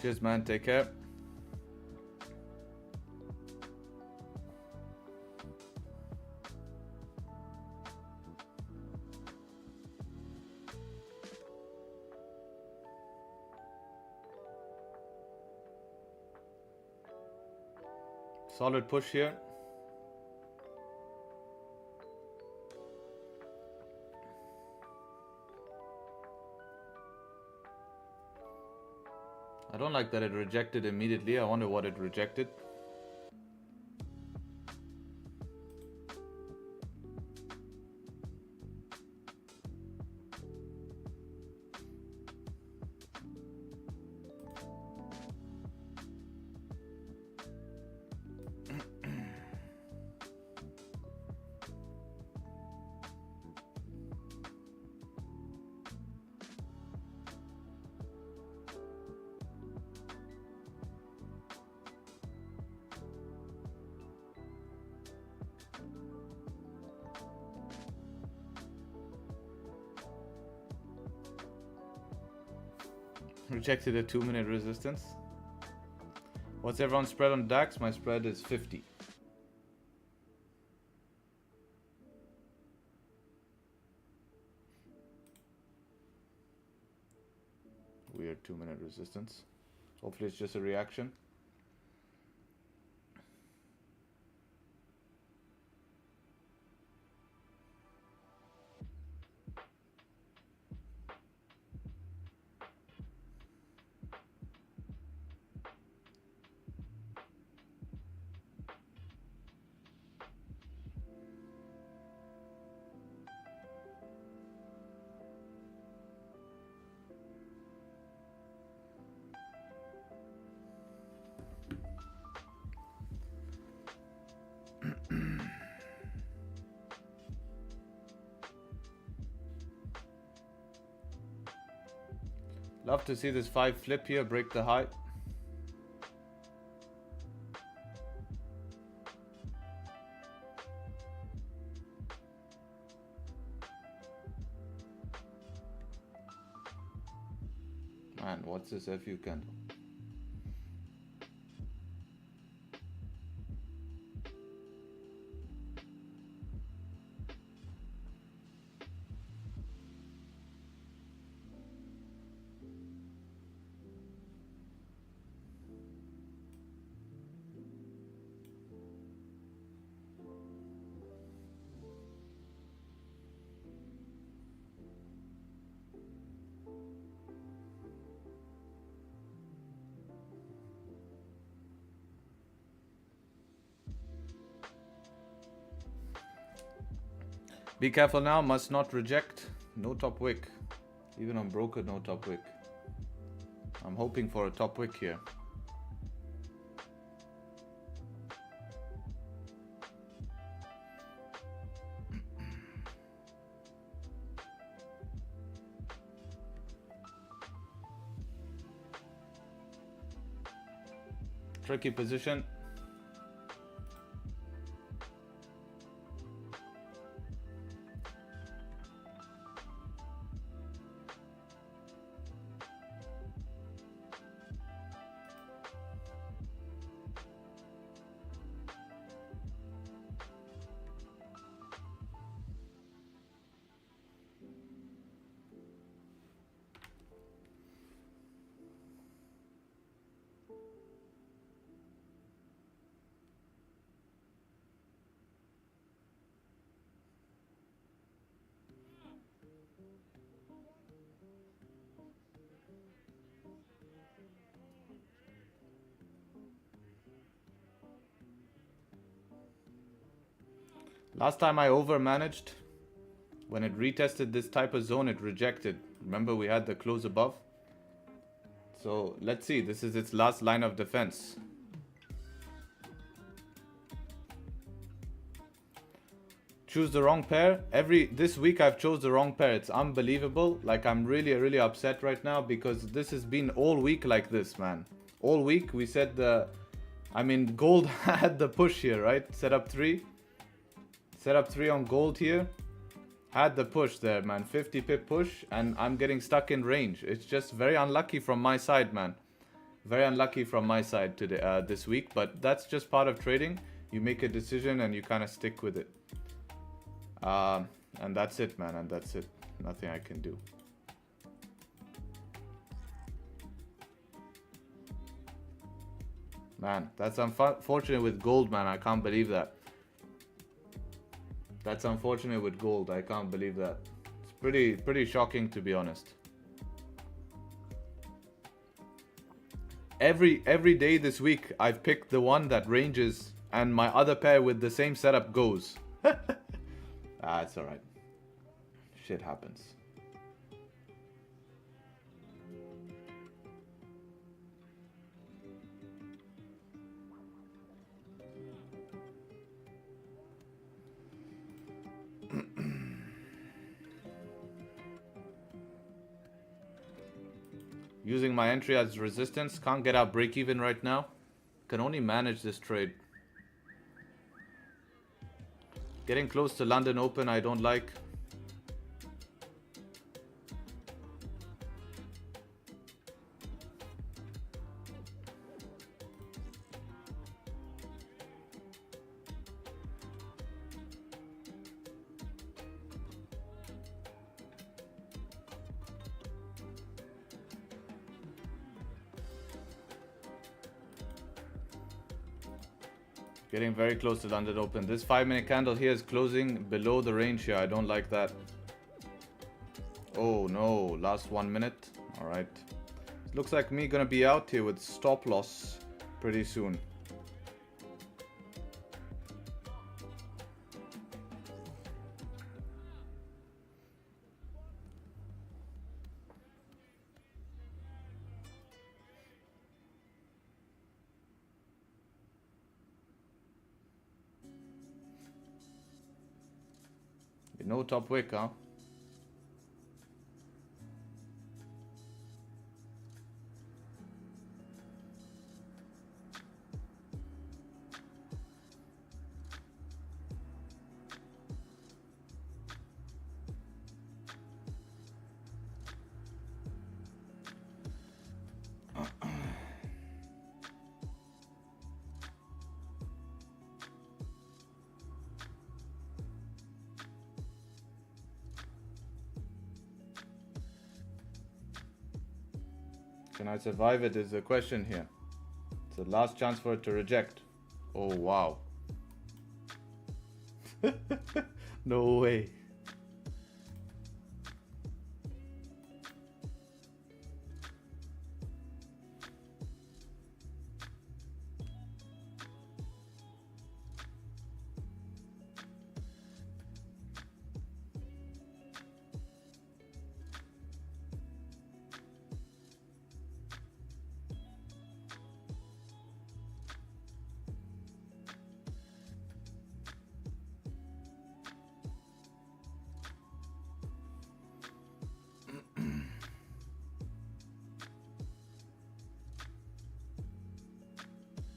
Cheers, man. Take care. Solid push here. I don't like that it rejected immediately. I wonder what it rejected. Rejected a 2-minute resistance. What's everyone's spread on DAX? My spread is 50. Weird 2-minute resistance. Hopefully it's just a reaction. Love to see this 5 flip here, break the high. Man, what's this FU candle? Be careful now, must not reject. No top wick. Even on broker, no top wick. I'm hoping for a top wick here. Tricky position. Last time I overmanaged. When it retested this type of zone, it rejected. Remember, we had the close above. So let's see. This is its last line of defense. Choose the wrong pair. This week I've chose the wrong pair. It's unbelievable. Like, I'm really upset right now because this has been all week like this, man. All week we said gold had the push here, right? Set up 3 on gold here. Had the push there, man. 50 pip push, and I'm getting stuck in range. It's just very unlucky from my side, man. Very unlucky from my side today, this week, but that's just part of trading. You make a decision and you kind of stick with it. And that's it, man, and that's it. Nothing I can do. Man, that's unfortunate with gold, man. I can't believe that. That's unfortunate with gold. I can't believe that. It's pretty shocking, to be honest. Every day this week, I've picked the one that ranges, and my other pair with the same setup goes. It's alright. Shit happens. Using my entry as resistance. Can't get out break even right now. Can only manage this trade. Getting close to London Open I don't like. Getting very close to London Open. This 5-minute candle here is closing below the range here. I don't like that. Oh no, last 1 minute. Alright. Looks like me gonna be out here with stop loss pretty soon. No top wick, huh? Can I survive it is the question here. It's the last chance for it to reject. Oh, wow. No way.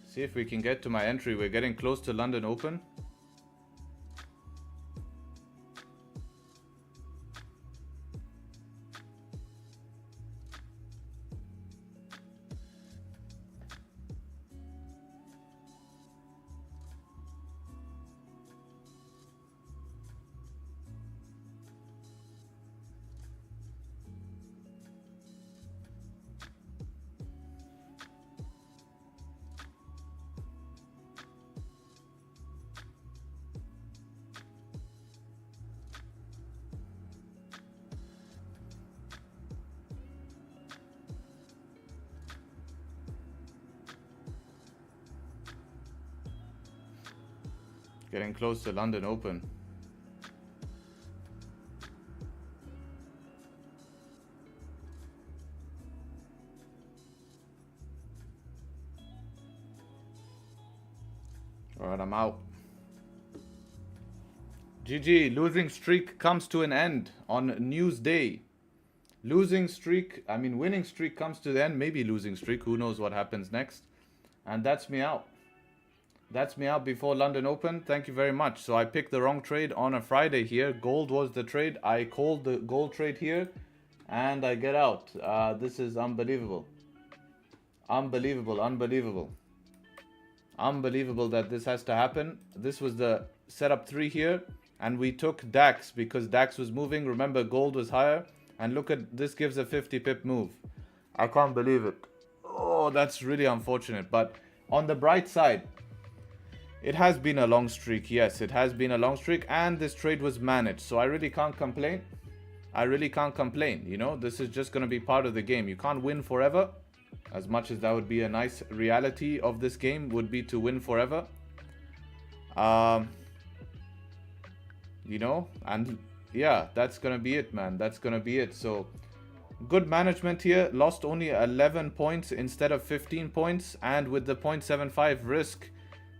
See if we can get to my entry. We're getting close to London Open. Getting close to London Open. Alright, I'm out. GG, losing streak comes to an end on news day. Losing streak, I mean winning streak comes to the end, maybe losing streak, who knows what happens next. And that's me out. That's me out before London Open. Thank you very much. So I picked the wrong trade on a Friday here. Gold was the trade. I called the gold trade here and I get out. This is unbelievable. Unbelievable, unbelievable. Unbelievable that this has to happen. This was the setup 3 here, and we took DAX because DAX was moving. Remember, gold was higher, and look at this, gives a 50 pip move. I can't believe it. Oh, that's really unfortunate. But on the bright side, it has been a long streak. Yes, it has been a long streak, and this trade was managed, so I really can't complain. I really can't complain. You know, this is just going to be part of the game. You can't win forever. As much as that would be a nice reality of this game, would be to win forever. You know, and yeah, that's gonna be it, man. That's gonna be it. So good management here. Lost only 11 points instead of 15 points, and with the 0.75 risk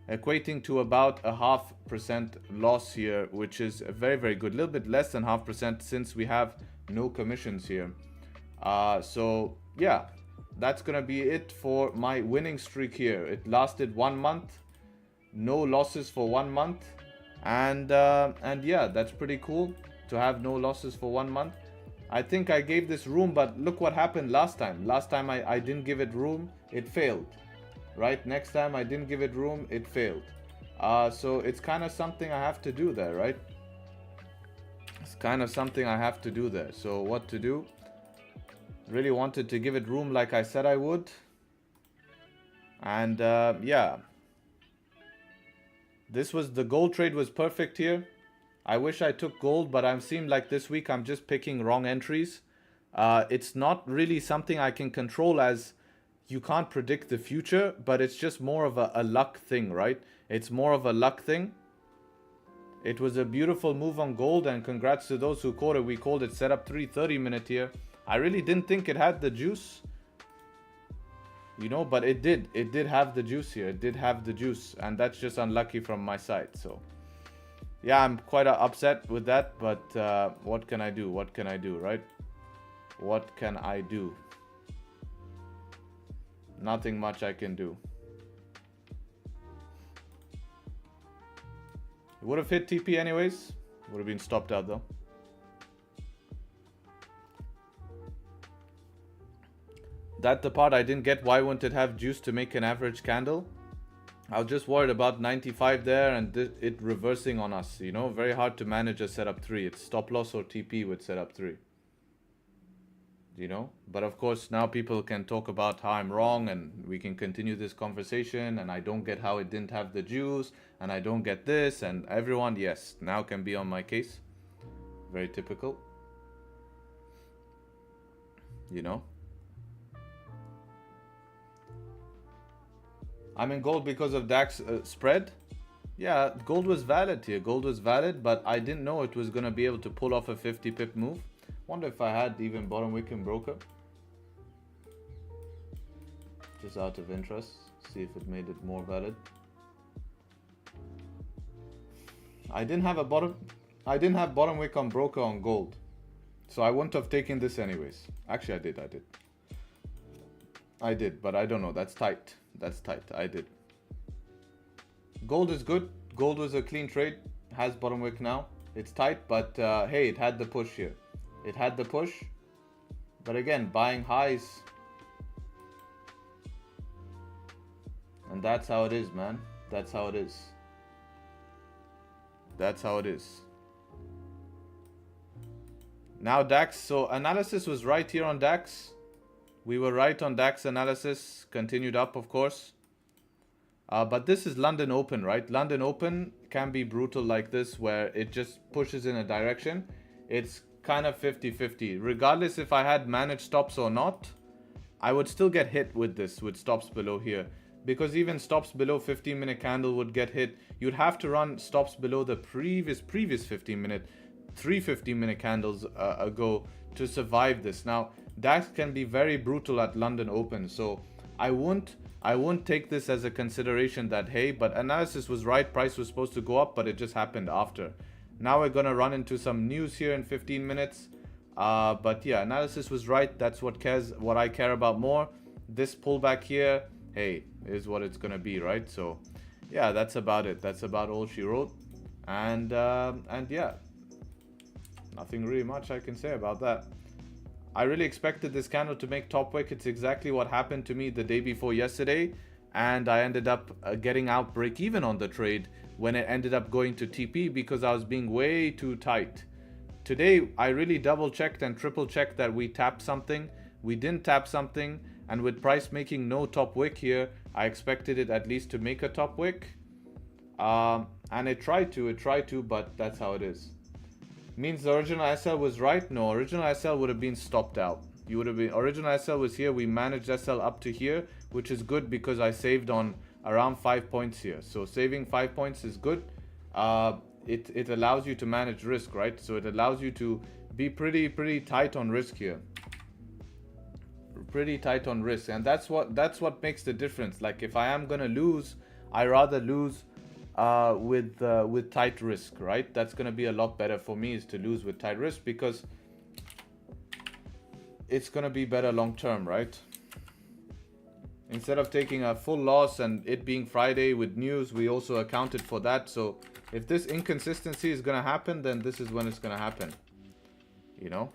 equating to about a 0.5% loss here, which is very, very good. A little bit less than 0.5% since we have no commissions here. So yeah, that's gonna be it for my winning streak here. It lasted 1 month, no losses for 1 month, and yeah, that's pretty cool to have no losses for 1 month. I think I gave this room, but look what happened last time. Last time I didn't give it room, it failed. Right, next time I didn't give it room, it failed. So it's kind of something I have to do there, right? It's kind of something I have to do there. So what to do? Really wanted to give it room like I said I would. And yeah, this was, the gold trade was perfect here. I wish I took gold, but I seem like this week I'm just picking wrong entries. It's not really something I can control, as you can't predict the future, but it's just more of a luck thing, right? It's more of a luck thing. It was a beautiful move on gold, and congrats to those who caught it. We called it setup 3 30-minute here. I really didn't think it had the juice, you know, but it did. It did have the juice here. It did have the juice, and that's just unlucky from my side. So yeah, I'm quite upset with that, but what can I do? What can I do, right? What can I do? Nothing much I can do. It would have hit TP anyways. Would have been stopped out though. That's the part I didn't get. Why wouldn't it have juice to make an average candle? I was just worried about 95 there and it reversing on us. You know, very hard to manage a setup 3. It's stop loss or TP with setup 3. You know, but of course now people can talk about how I'm wrong, and we can continue this conversation, and I don't get how it didn't have the juice, and I don't get this, and everyone, yes, now can be on my case. Very typical. You know, I'm in gold because of DAX spread. Yeah, gold was valid here. Gold was valid, but I didn't know it was going to be able to pull off a 50 pip move. Wonder if I had even bottom wick and broker. Just out of interest. See if it made it more valid. I didn't have bottom wick on broker on gold. So I wouldn't have taken this anyways. Actually I did, but I don't know. That's tight. That's tight. I did. Gold is good. Gold was a clean trade. Has bottom wick now. It's tight, but hey, it had the push here. It had the push. But again, buying highs. And that's how it is, man. That's how it is. That's how it is. Now DAX. So analysis was right here on DAX. We were right on DAX analysis. Continued up, of course. But this is London Open, right? London Open can be brutal like this, where it just pushes in a direction. It's kind of 50-50. Regardless if I had managed stops or not, I would still get hit with this, with stops below here. Because even stops below 15-minute candle would get hit. You'd have to run stops below the previous 15-minute, 3 15-minute candles ago to survive this. Now, DAX can be very brutal at London Open, so I won't take this as a consideration that, hey, but analysis was right, price was supposed to go up, but it just happened after. Now we're going to run into some news here in 15 minutes. But yeah, analysis was right. That's what I care about more. This pullback here, hey, is what it's going to be, right? So yeah, that's about it. That's about all she wrote. And yeah, nothing really much I can say about that. I really expected this candle to make top wick. It's exactly what happened to me the day before yesterday, and I ended up getting out break even on the trade when it ended up going to TP because I was being way too tight. Today I really double checked and triple checked that we tapped something. We didn't tap something, and with price making no top wick here, I expected it at least to make a top wick. And it tried to, but that's how it is. Means the original SL was right? No, original SL would have been stopped out. You would have been, original SL was here, we managed SL up to here, which is good because I saved on around 5 points here. So saving 5 points is good. It allows you to manage risk, right? So it allows you to be pretty tight on risk here. Pretty tight on risk, and that's what makes the difference. Like if I am gonna lose, I rather lose with tight risk, right? That's gonna be a lot better for me, is to lose with tight risk, because it's gonna be better long term, right? Instead of taking a full loss and it being Friday with news, we also accounted for that. So if this inconsistency is gonna happen, then this is when it's gonna happen, you know.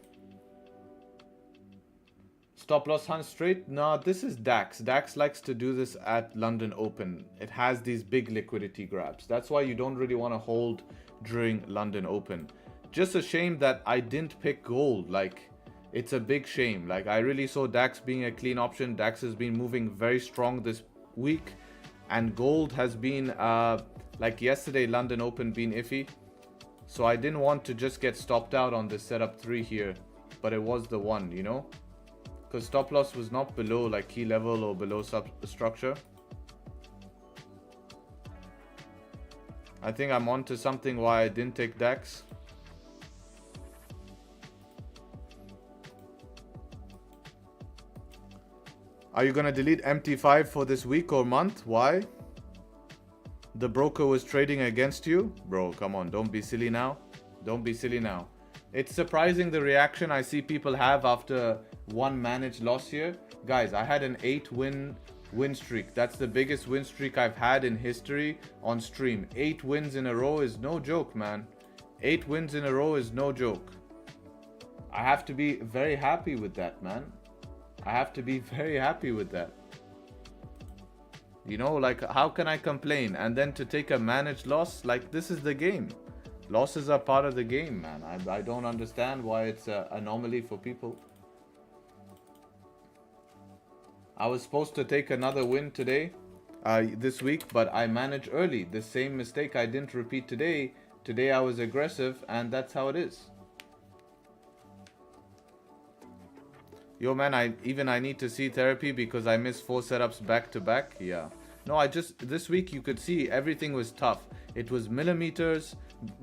Stop loss hunt straight? No, this is DAX. DAX likes to do this at London Open. It has these big liquidity grabs. That's why you don't really want to hold during London Open. Just a shame that I didn't pick gold. Like, it's a big shame. Like, I really saw DAX being a clean option. DAX has been moving very strong this week. And gold has been, like yesterday, London Open being iffy. So I didn't want to just get stopped out on this setup 3 here. But it was the one, you know? Because stop loss was not below like key level or below substructure. I think I'm onto something why I didn't take DAX. Are you gonna delete MT5 for this week or month? Why? The broker was trading against you? Bro, come on, don't be silly now. Don't be silly now. It's surprising the reaction I see people have after one managed loss here. Guys, I had an 8 win streak. That's the biggest win streak I've had in history on stream. 8 wins in a row is no joke, man. 8 wins in a row is no joke. I have to be very happy with that, man. I have to be very happy with that. You know, like, how can I complain? And then to take a managed loss, like, this is the game. Losses are part of the game, man. I don't understand why it's an anomaly for people. I was supposed to take another win today, this week, but I managed early. The same mistake I didn't repeat today. Today I was aggressive, and that's how it is. Yo, man, I need to see therapy because I missed 4 setups back to back. Yeah. No, this week you could see everything was tough. It was millimeters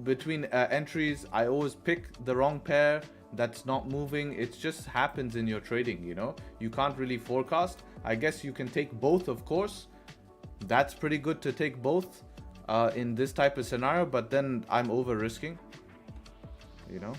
between entries. I always pick the wrong pair that's not moving. It just happens in your trading, you know. You can't really forecast. I guess you can take both, of course. That's pretty good to take both in this type of scenario, but then I'm over risking, you know.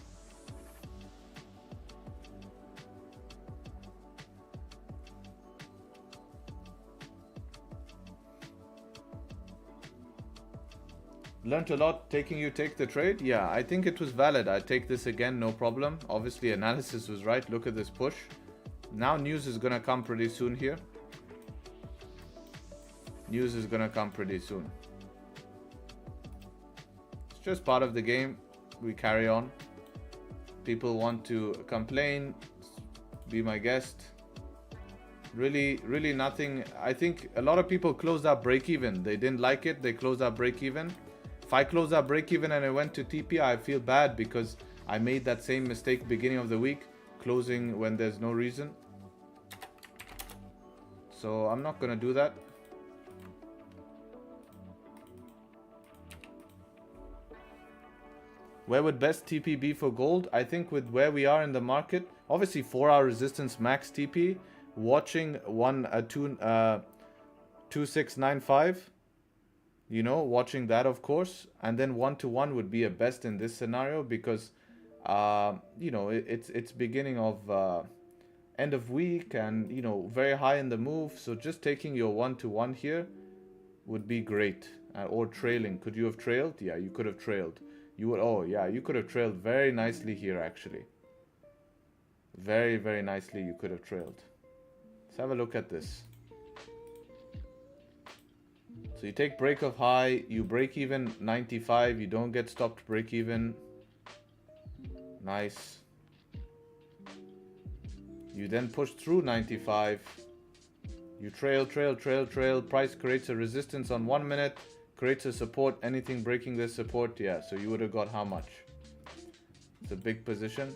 Learned a lot taking you take the trade. Yeah, I think it was valid. I take this again, no problem. Obviously analysis was right. Look at this push. Now news is gonna come pretty soon here. News is gonna come pretty soon. It's just part of the game. We carry on. People want to complain, be my guest. Really nothing. I think a lot of people closed out break even. They didn't like it. They closed out break even. If I close out break even and I went to TP, I feel bad because I made that same mistake beginning of the week, closing when there's no reason. So I'm not gonna do that. Where would best TP be for gold? I think with where we are in the market, obviously 4-hour resistance max TP, watching 2695. You know, watching that, of course, and then 1-to-1 would be a best in this scenario because you know, it's beginning of end of week and, you know, very high in the move. So just taking your 1-to-1 here would be great. Or trailing. Could you have trailed? Yeah, you could have trailed. You would. Oh yeah, you could have trailed very nicely here actually. Very, very nicely you could have trailed. Let's have a look at this. So you take break of high, you break even 95, you don't get stopped break even. Nice. You then push through 95. You trail, price creates a resistance on 1 minute, creates a support, anything breaking this support, yeah, so you would have got how much? It's a big position.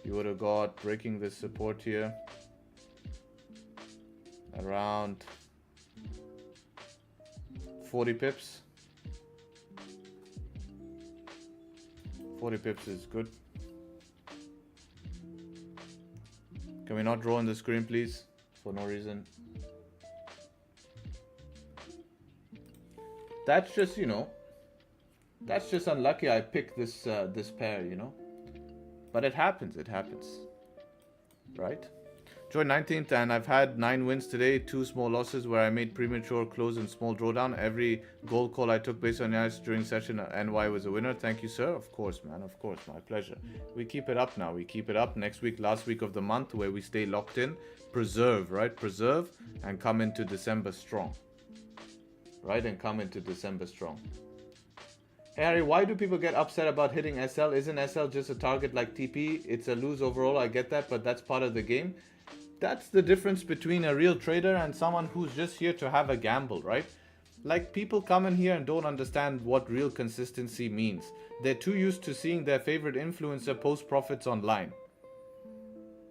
You would have got breaking this support here around 40 pips. 40 pips is good. Can we not draw on the screen, please? For no reason. That's just, you know, that's just unlucky I picked this this pair, you know. But it happens, right? Joined 19th and I've had 9 wins today, 2 small losses where I made premature close and small drawdown. Every gold call I took based on analysis during session NY was a winner. Thank you, sir. Of course, man. Of course. My pleasure. We keep it up now. We keep it up. Next week, last week of the month where we stay locked in. Preserve, right? Preserve and come into December strong. Right? And come into December strong. Hey, Harry, why do people get upset about hitting SL? Isn't SL just a target like TP? It's a lose overall. I get that, but that's part of the game. That's the difference between a real trader and someone who's just here to have a gamble, right? Like, people come in here and don't understand what real consistency means. They're too used to seeing their favorite influencer post profits online.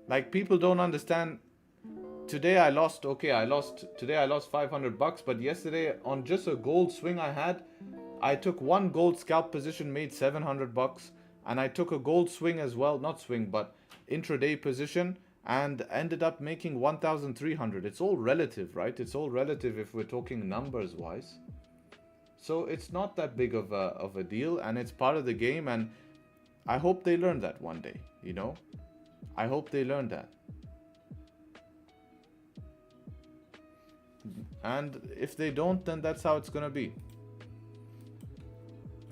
Like, people don't understand. Today I lost, today I lost $500, but yesterday on just a gold swing I took one gold scalp position, made $700, and I took a gold swing as well, not swing, but intraday position, and ended up making 1,300. It's all relative, right? It's all relative if we're talking numbers wise. So it's not that big of a deal, and it's part of the game, and I hope they learn that one day, you know? I hope they learn that. And if they don't, then that's how it's gonna be.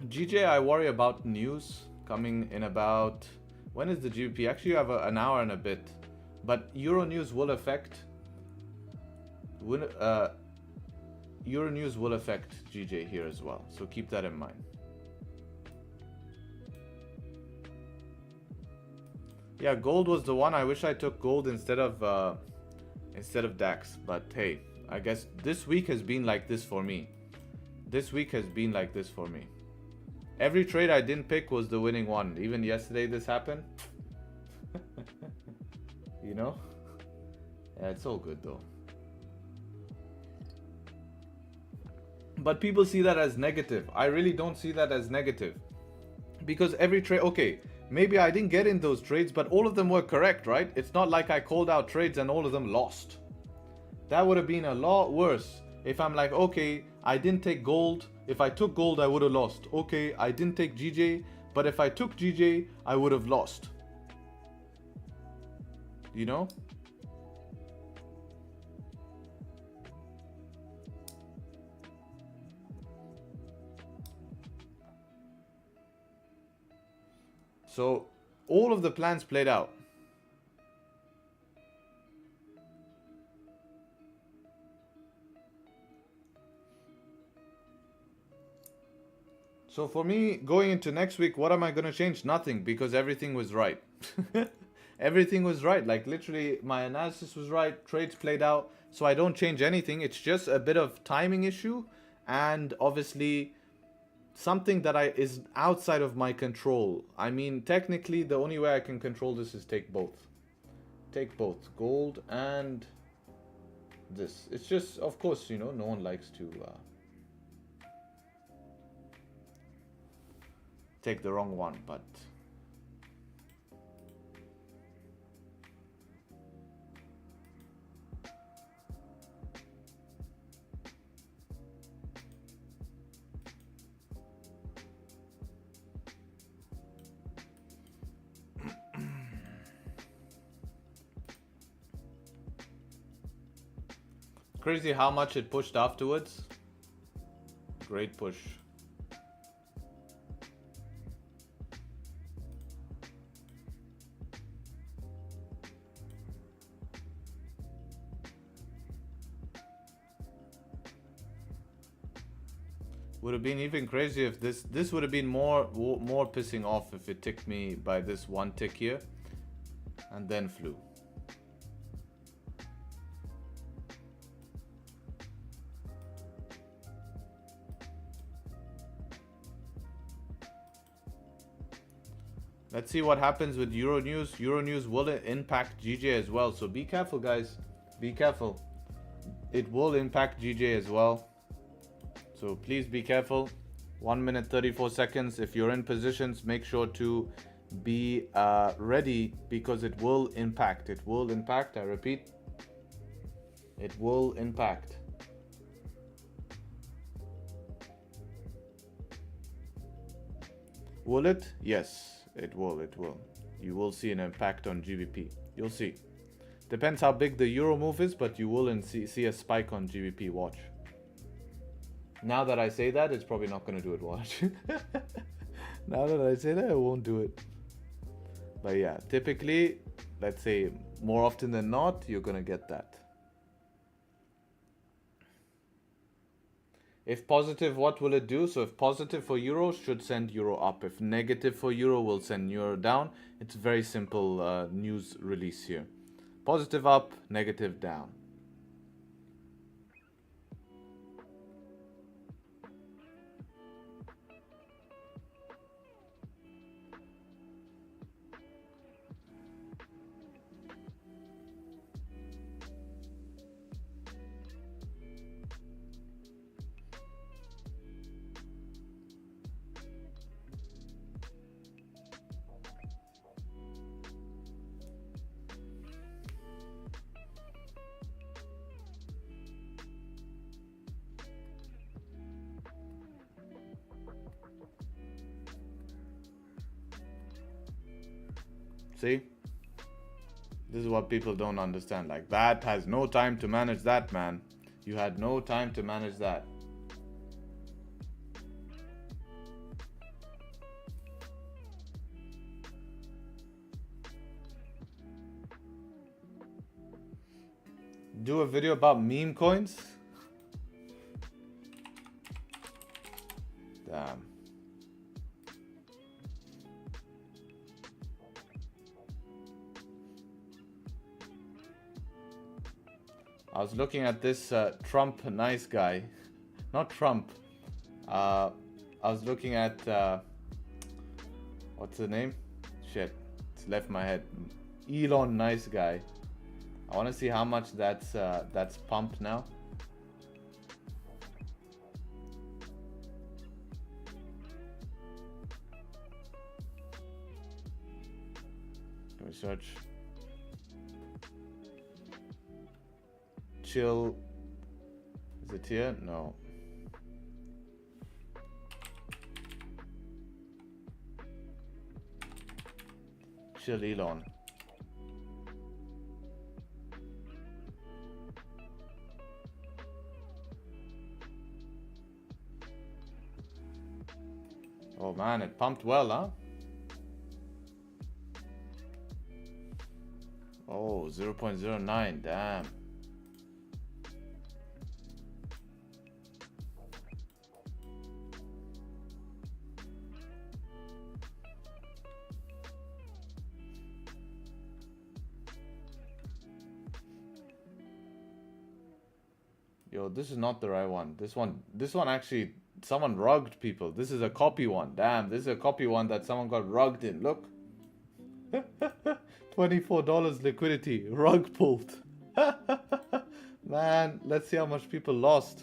GJ, I worry about news coming in about... When is the GBP? Actually, you have an hour and a bit. But Euro news will affect... Euro news will affect GJ here as well. So keep that in mind. Yeah, gold was the one. I wish I took gold instead of DAX. But hey, I guess this week has been like this for me. Every trade I didn't pick was the winning one. Even yesterday this happened. You know? Yeah, it's all good though. But people see that as negative. I really don't see that as negative. Because every trade... Okay, maybe I didn't get in those trades, but all of them were correct, right? It's not like I called out trades and all of them lost. That would have been a lot worse. If I'm like, okay, I didn't take gold. If I took gold, I would have lost. Okay, I didn't take GJ, but if I took GJ, I would have lost. You know? So, all of the plans played out. So for me, going into next week, what am I going to change? Nothing, because everything was right. Everything was right. Like, literally, my analysis was right. Trades played out. So I don't change anything. It's just a bit of timing issue. And obviously, something that is outside of my control. I mean, technically, the only way I can control this is take both. Take both. Gold and this. It's just, of course, you know, no one likes to... take the wrong one, but crazy how much it pushed afterwards. Great push. Would have been even crazier if this would have been more pissing off if it ticked me by this one tick here and then flew. Let's see what happens with Euro News. Euro News will impact GJ as well, so be careful, guys. Be careful. It will impact GJ as well, so please be careful. 1 minute 34 seconds. If you're in positions, make sure to be ready, because it will impact. It will impact. I repeat, it will impact. Will it? Yes. It will. You will see an impact on GBP. You'll see. Depends how big the euro move is, but you will see a spike on GBP. Watch. Now that I say that, it's probably not going to do it. Watch. Now that I say that, it won't do it. But yeah, typically, let's say more often than not, you're going to get that. If positive, what will it do? So if positive for euro, should send euro up. If negative for euro, will send euro down. It's very simple news release here. Positive up, negative down. See? This is what people don't understand. Like, that has no time to manage that, man. You had no time to manage that. Do a video about meme coins? Damn. I was looking at this Trump nice guy. Not Trump. I was looking at what's the name? Shit, it's left my head. Elon nice guy. I want to see how much that's pumped now. Can we search? Chill. Is it here? No. Chill Elon. Oh man, it pumped well, huh? Oh, 0.09, damn. Yo, this is not the right one. This one actually, someone rugged people. This is a copy one. Damn, this is a copy one that someone got rugged in. Look. $24 liquidity. Rug pulled. Man, let's see how much people lost.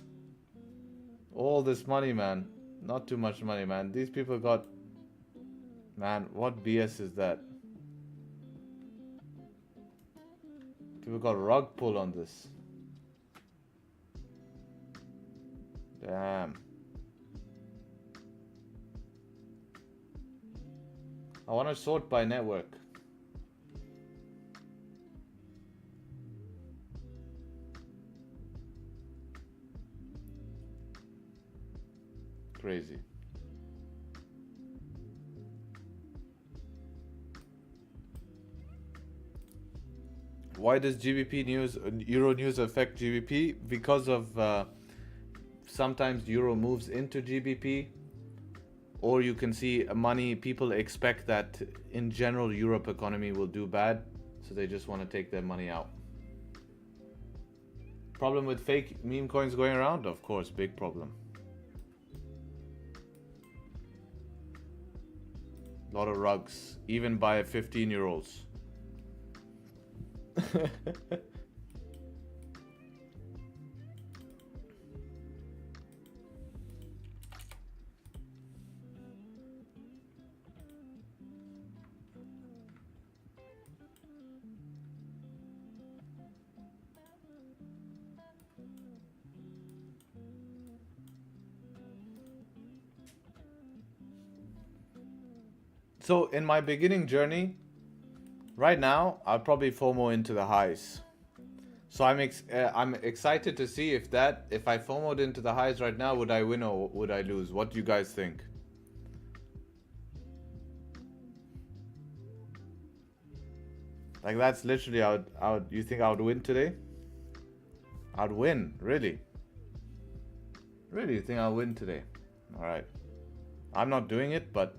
All this money, man. Not too much money, man. These people got... Man, what BS is that? People got rug pull on this. Damn. I want to sort by network. Crazy. Why does GBP news, Euro news affect GBP? Because of sometimes euro moves into GBP, or you can see money, people expect that in general Europe economy will do bad, so they just want to take their money out. Problem with fake meme coins going around? Of course, big problem. A lot of rugs, even by 15-year-olds. So in my beginning journey, right now, I'll probably FOMO into the highs. So I'm excited to see if I FOMO'd into the highs right now, would I win or would I lose? What do you guys think? Like that's literally, you think I would win today? I'd win, really? Really, you think I'll win today? All right. I'm not doing it, but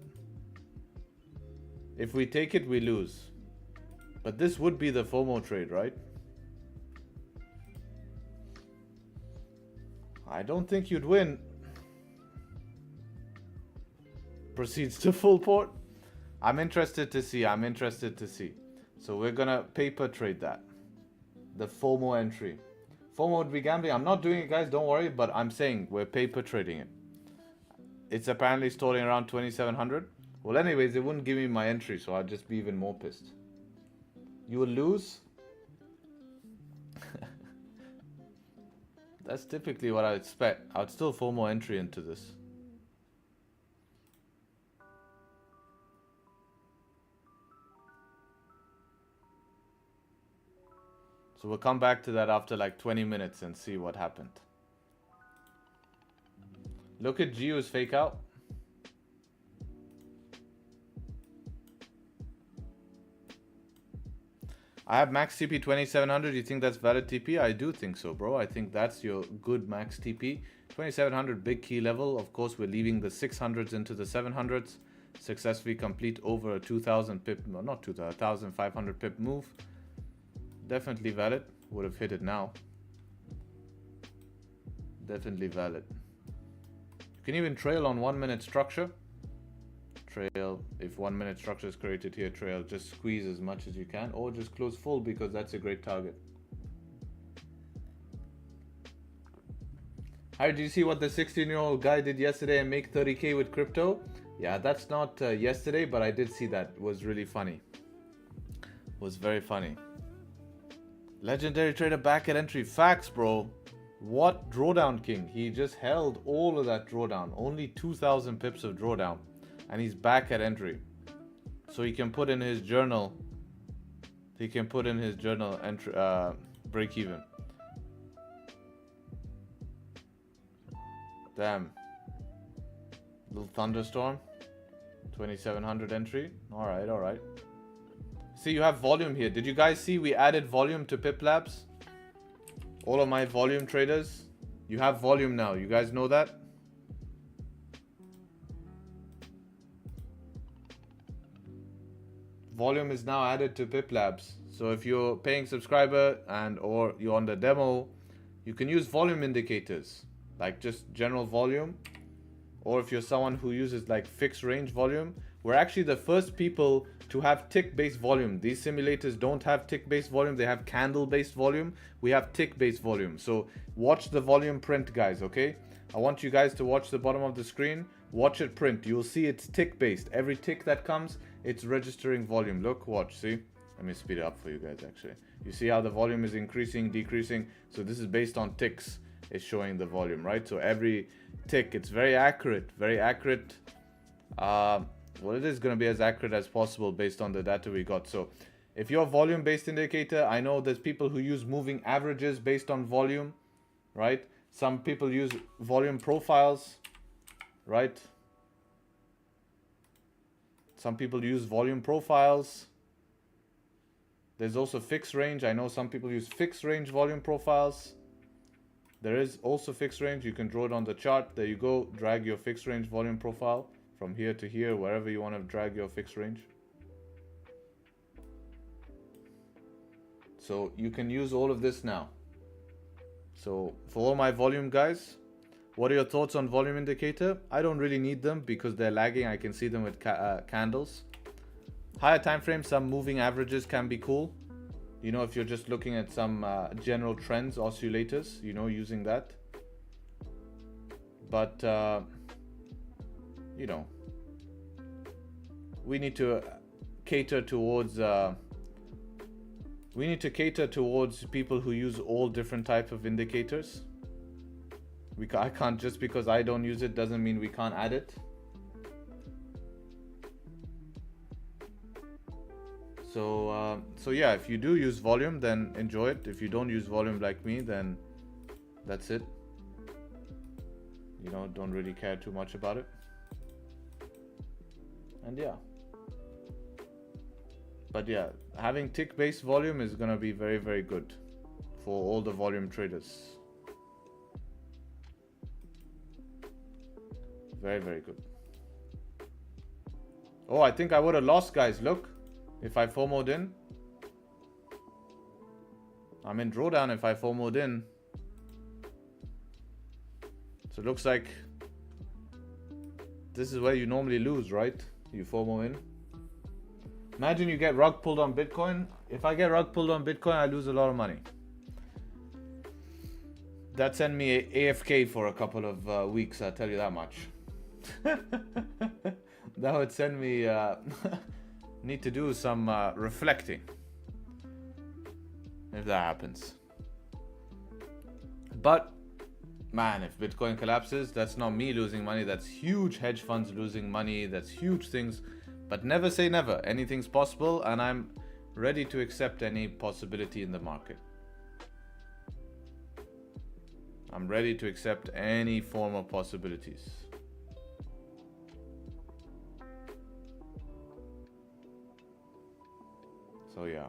if we take it, we lose. But this would be the FOMO trade, right? I don't think you'd win. Proceeds to full port. I'm interested to see. So we're gonna paper trade that. The FOMO entry. FOMO would be gambling. I'm not doing it, guys. Don't worry. But I'm saying we're paper trading it. It's apparently stalling around 2700. Well, anyways, it wouldn't give me my entry, so I'd just be even more pissed. You will lose? That's typically what I expect. I'd still FOMO entry into this. So we'll come back to that after like 20 minutes and see what happened. Look at GU's fake out. I have max TP 2700. You think that's valid TP? I do think so, bro. I think that's your good max TP. 2700 big key level. Of course, we're leaving the 600s into the 700s. Successfully complete over a 2000 pip, no, not 2000, 1500 pip move. Definitely valid. Would have hit it now. Definitely valid. You can even trail on 1 minute structure. Trail, if 1 minute structure is created here, trail, just squeeze as much as you can, or just close full because that's a great target. Harry, do you see what the 16-year-old guy did yesterday and make 30K with crypto? Yeah, that's not yesterday, but I did see that. It was really funny. It was very funny. Legendary trader back at entry. Facts, bro. What drawdown king? He just held all of that drawdown. Only 2,000 pips of drawdown. And he's back at entry. So he can put in his journal. He can put in his journal entry break even. Damn. Little thunderstorm. 2700 entry. Alright, alright. See, you have volume here. Did you guys see we added volume to Pip Labs? All of my volume traders. You have volume now. You guys know that? Volume is now added to Pip Labs. So if you're paying subscriber and or you're on the demo, you can use volume indicators. Like just general volume. Or if you're someone who uses like fixed range volume. We're actually the first people to have tick-based volume. These simulators don't have tick-based volume. They have candle-based volume. We have tick-based volume. So watch the volume print, guys, okay? I want you guys to watch the bottom of the screen. Watch it print. You'll see it's tick-based. Every tick that comes, it's registering volume. Look, watch, see? Let me speed it up for you guys, actually. You see how the volume is increasing, decreasing? So this is based on ticks. It's showing the volume, right? So every tick, it's very accurate. Very accurate. Well, it is going to be as accurate as possible based on the data we got. So if you're a volume-based indicator, I know there's people who use moving averages based on volume, right? Some people use volume profiles, right? Some people use volume profiles. There's also fixed range. I know some people use fixed range volume profiles. There is also fixed range. You can draw it on the chart. There you go. Drag your fixed range volume profile from here to here, wherever you want to drag your fixed range. So you can use all of this now. So for all my volume guys, what are your thoughts on volume indicator? I don't really need them because they're lagging. I can see them with candles. Higher time frame, some moving averages can be cool. You know, if you're just looking at some general trends, oscillators, you know, using that. But, you know, we need to cater towards people who use all different types of indicators. I can't, just because I don't use it doesn't mean we can't add it. So yeah, if you do use volume, then enjoy it. If you don't use volume like me, then that's it. You know, don't really care too much about it. And yeah. But yeah, having tick-based volume is gonna be very, very good for all the volume traders. Very, very good. Oh, I think I would have lost, guys. Look, if I FOMO'd in. I'm in drawdown if I FOMO'd in. So it looks like this is where you normally lose, right? You FOMO in. Imagine you get rug pulled on Bitcoin. If I get rug pulled on Bitcoin, I lose a lot of money. That sent me AFK for a couple of weeks, I'll tell you that much. That would send me need to do some reflecting if that happens. But man, if Bitcoin collapses, that's not me losing money, that's huge hedge funds losing money, that's huge things. But never say never. Anything's possible, and I'm ready to accept any possibility in the market. I'm ready to accept any form of possibilities. So yeah.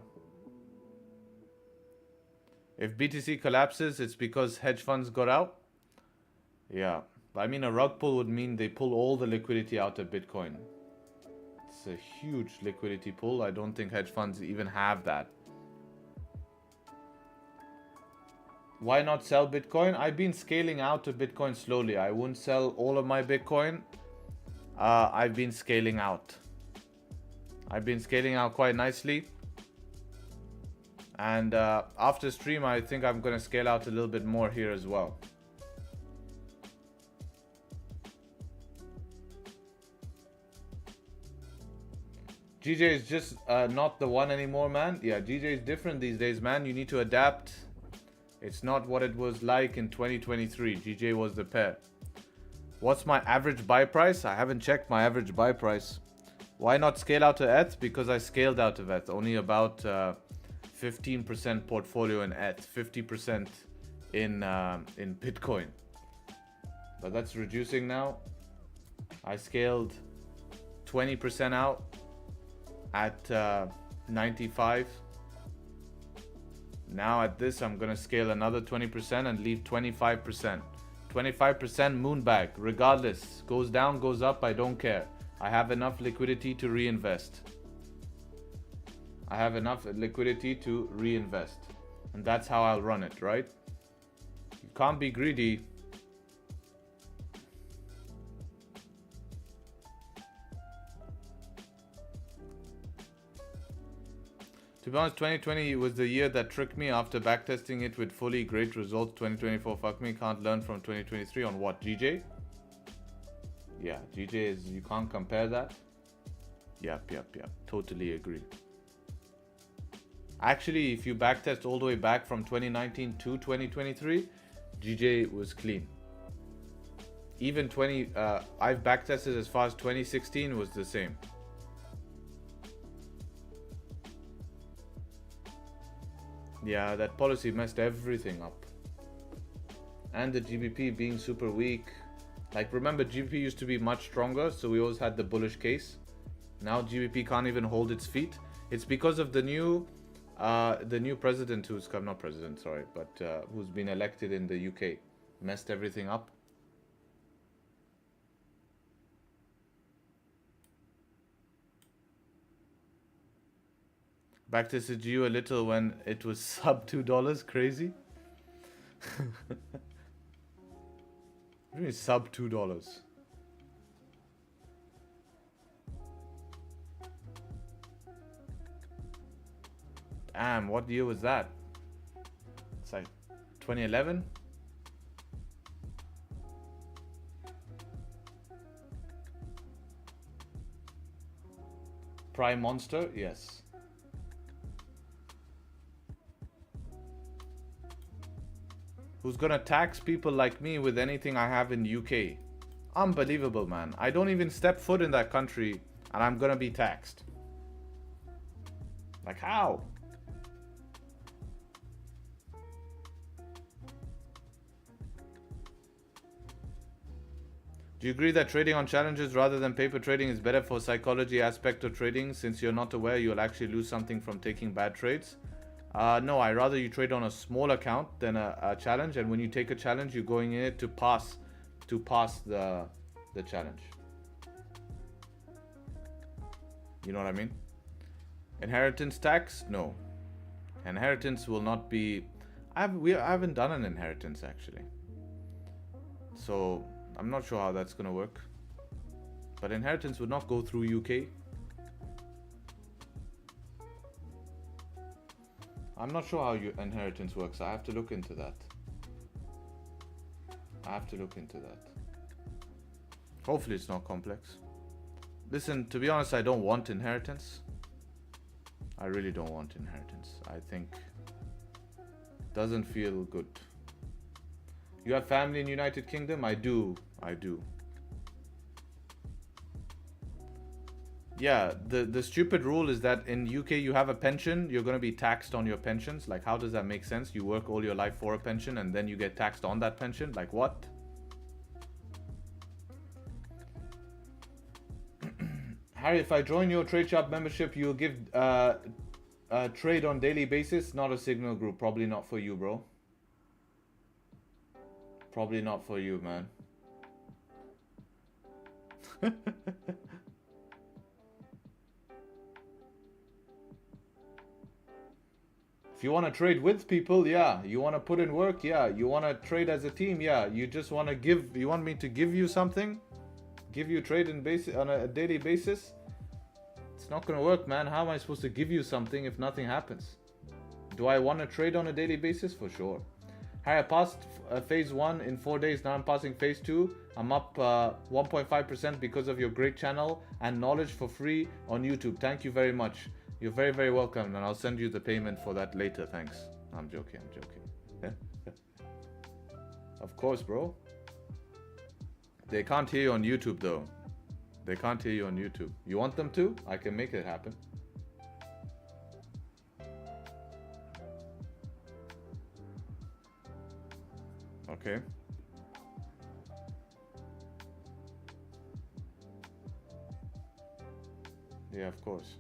If BTC collapses, it's because hedge funds got out. Yeah. But I mean, a rug pull would mean they pull all the liquidity out of Bitcoin. It's a huge liquidity pull. I don't think hedge funds even have that. Why not sell Bitcoin? I've been scaling out of Bitcoin slowly. I wouldn't sell all of my Bitcoin. I've been scaling out. I've been scaling out quite nicely. And after stream, I think I'm going to scale out a little bit more here as well. GJ is just not the one anymore, man. Yeah, GJ is different these days, man. You need to adapt. It's not what it was like in 2023. GJ was the pair. What's my average buy price? I haven't checked my average buy price. Why not scale out to ETH? Because I scaled out of ETH. Only about 15% portfolio in ETH, 50% in Bitcoin. But that's reducing now. I scaled 20% out at 95. Now at this, I'm gonna scale another 20% and leave 25%. 25% moon bag, regardless. Goes down, goes up, I don't care. I have enough liquidity to reinvest. I have enough liquidity to reinvest. And that's how I'll run it, right? You can't be greedy. To be honest, 2020 was the year that tricked me. After backtesting it with fully great results, 2024 fuck me. Can't learn from 2023 on what? GJ? Yeah, GJ is, you can't compare that. Yep. Totally agree. Actually, if you backtest all the way back from 2019 to 2023, GJ was clean. Even I've backtested as far as 2016 was the same. Yeah, that policy messed everything up. And the GBP being super weak. Like, remember, GBP used to be much stronger, so we always had the bullish case. Now GBP can't even hold its feet. It's because of the new The new president who's come, not president, sorry, but who's been elected in the UK messed everything up. Backtested you a little when it was sub $2. Crazy. Really sub $2. Damn, what year was that? It's like 2011. Prime Monster, yes. Who's gonna tax people like me with anything I have in UK? Unbelievable, man. I don't even step foot in that country and I'm gonna be taxed. Like how? Do you agree that trading on challenges rather than paper trading is better for psychology aspect of trading, since you're not aware you'll actually lose something from taking bad trades? No, I rather you trade on a small account than a challenge, and when you take a challenge, you're going in it to pass the challenge. You know what I mean? Inheritance tax? No. Inheritance will not be. I haven't done an inheritance actually, so I'm not sure how that's gonna work. But inheritance would not go through UK. I'm not sure how your inheritance works. I have to look into that. Hopefully it's not complex. Listen, to be honest, I don't want inheritance. I really don't want inheritance. I think it doesn't feel good. You have family in United Kingdom? I do. Yeah, the stupid rule is that in UK you have a pension, you're going to be taxed on your pensions. Like, how does that make sense? You work all your life for a pension and then you get taxed on that pension? Like, what? Harry, if I join your Tradesharpe membership, you'll give trade on daily basis? Not a signal group. Probably not for you, bro. Probably not for you, man. If you want to trade with people, yeah. You want to put in work, yeah. You want to trade as a team, yeah. You just want to give. You want me to give you something? Give you trade on a daily basis? It's not gonna work, man. How am I supposed to give you something if nothing happens? Do I want to trade on a daily basis? For sure. Harry, I passed phase 1 in 4 days. Now I'm passing phase 2. I'm up 1.5% because of your great channel and knowledge for free on YouTube. Thank you very much. You're very, very welcome, and I'll send you the payment for that later. Thanks. I'm joking. Of course, bro. They can't hear you on YouTube, though. They can't hear you on YouTube. You want them to? I can make it happen. Okay. Yeah, of course.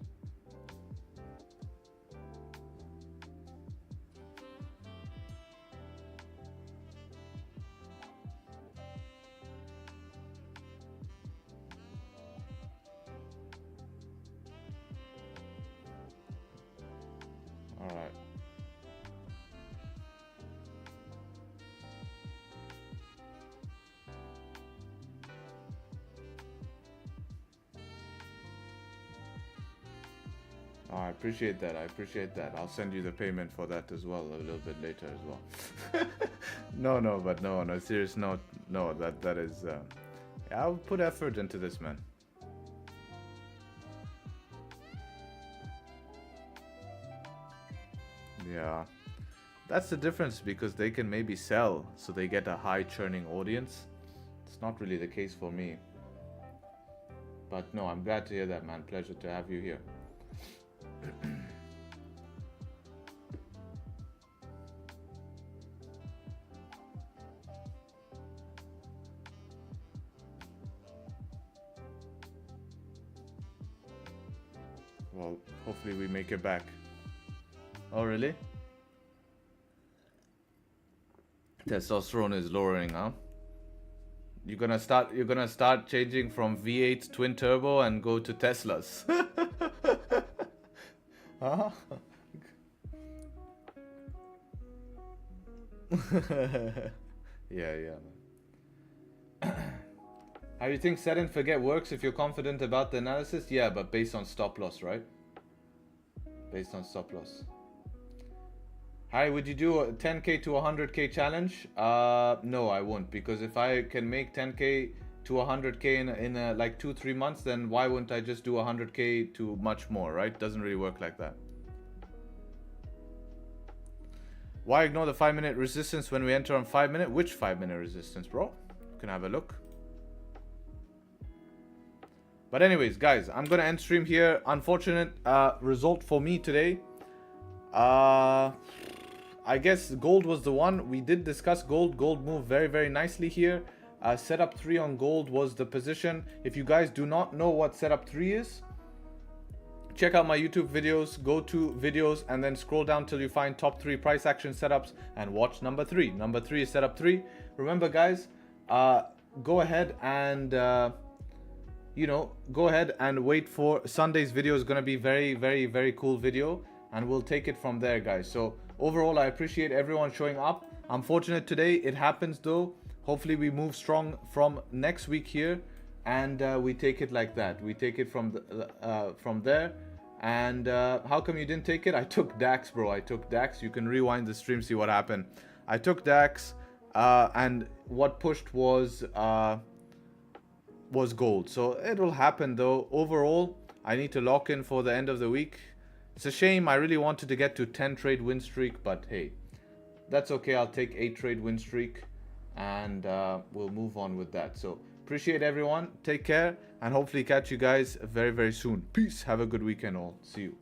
All right. Oh, I appreciate that. I'll send you the payment for that as well a little bit later as well. No, serious note. No, that is. I'll put effort into this, man. Yeah, that's the difference, because they can maybe sell, so they get a high churning audience. It's not really the case for me. But no, I'm glad to hear that, man. Pleasure to have you here. Well, hopefully we make it back. Oh, really? Testosterone is lowering, huh? You're gonna start changing from V8 twin turbo and go to Teslas. Huh? Yeah, man. How do you think set and forget works if you're confident about the analysis? Yeah, but based on stop loss, right? Based on stop loss. Hi, would you do a 10k to 100k challenge? No, I won't, because if I can make 10k to 100k in like 2-3 months, then why wouldn't I just do 100k to much more, right? Doesn't really work like that. Why ignore the 5-minute resistance when we enter on 5-minute? Which 5-minute resistance, bro? You can have a look. But anyways, guys, I'm gonna end stream here. Unfortunate result for me today. I guess gold was the one. We did discuss gold. Gold moved very, very nicely here. Setup 3 on gold was the position. If you guys do not know what setup 3 is, check out my YouTube videos, go to videos, and then scroll down till you find top 3 price action setups and watch number 3. Number 3 is setup 3. Remember, guys, go ahead and go ahead and wait for Sunday's video. Is going to be very, very, very cool video, and we'll take it from there, guys. So overall, I appreciate everyone showing up. Unfortunate today, it happens though. Hopefully we move strong from next week here, and we take it like that. We take it from there. And how come you didn't take it? I took DAX, bro. I took DAX. You can rewind the stream, see what happened. I took DAX, and what pushed was gold. So it will happen though. Overall, I need to lock in for the end of the week. It's a shame. I really wanted to get to 10 trade win streak, but hey, that's okay. I'll take 8 trade win streak, and we'll move on with that. So appreciate everyone. Take care, and hopefully catch you guys very, very soon. Peace. Have a good weekend all. See you.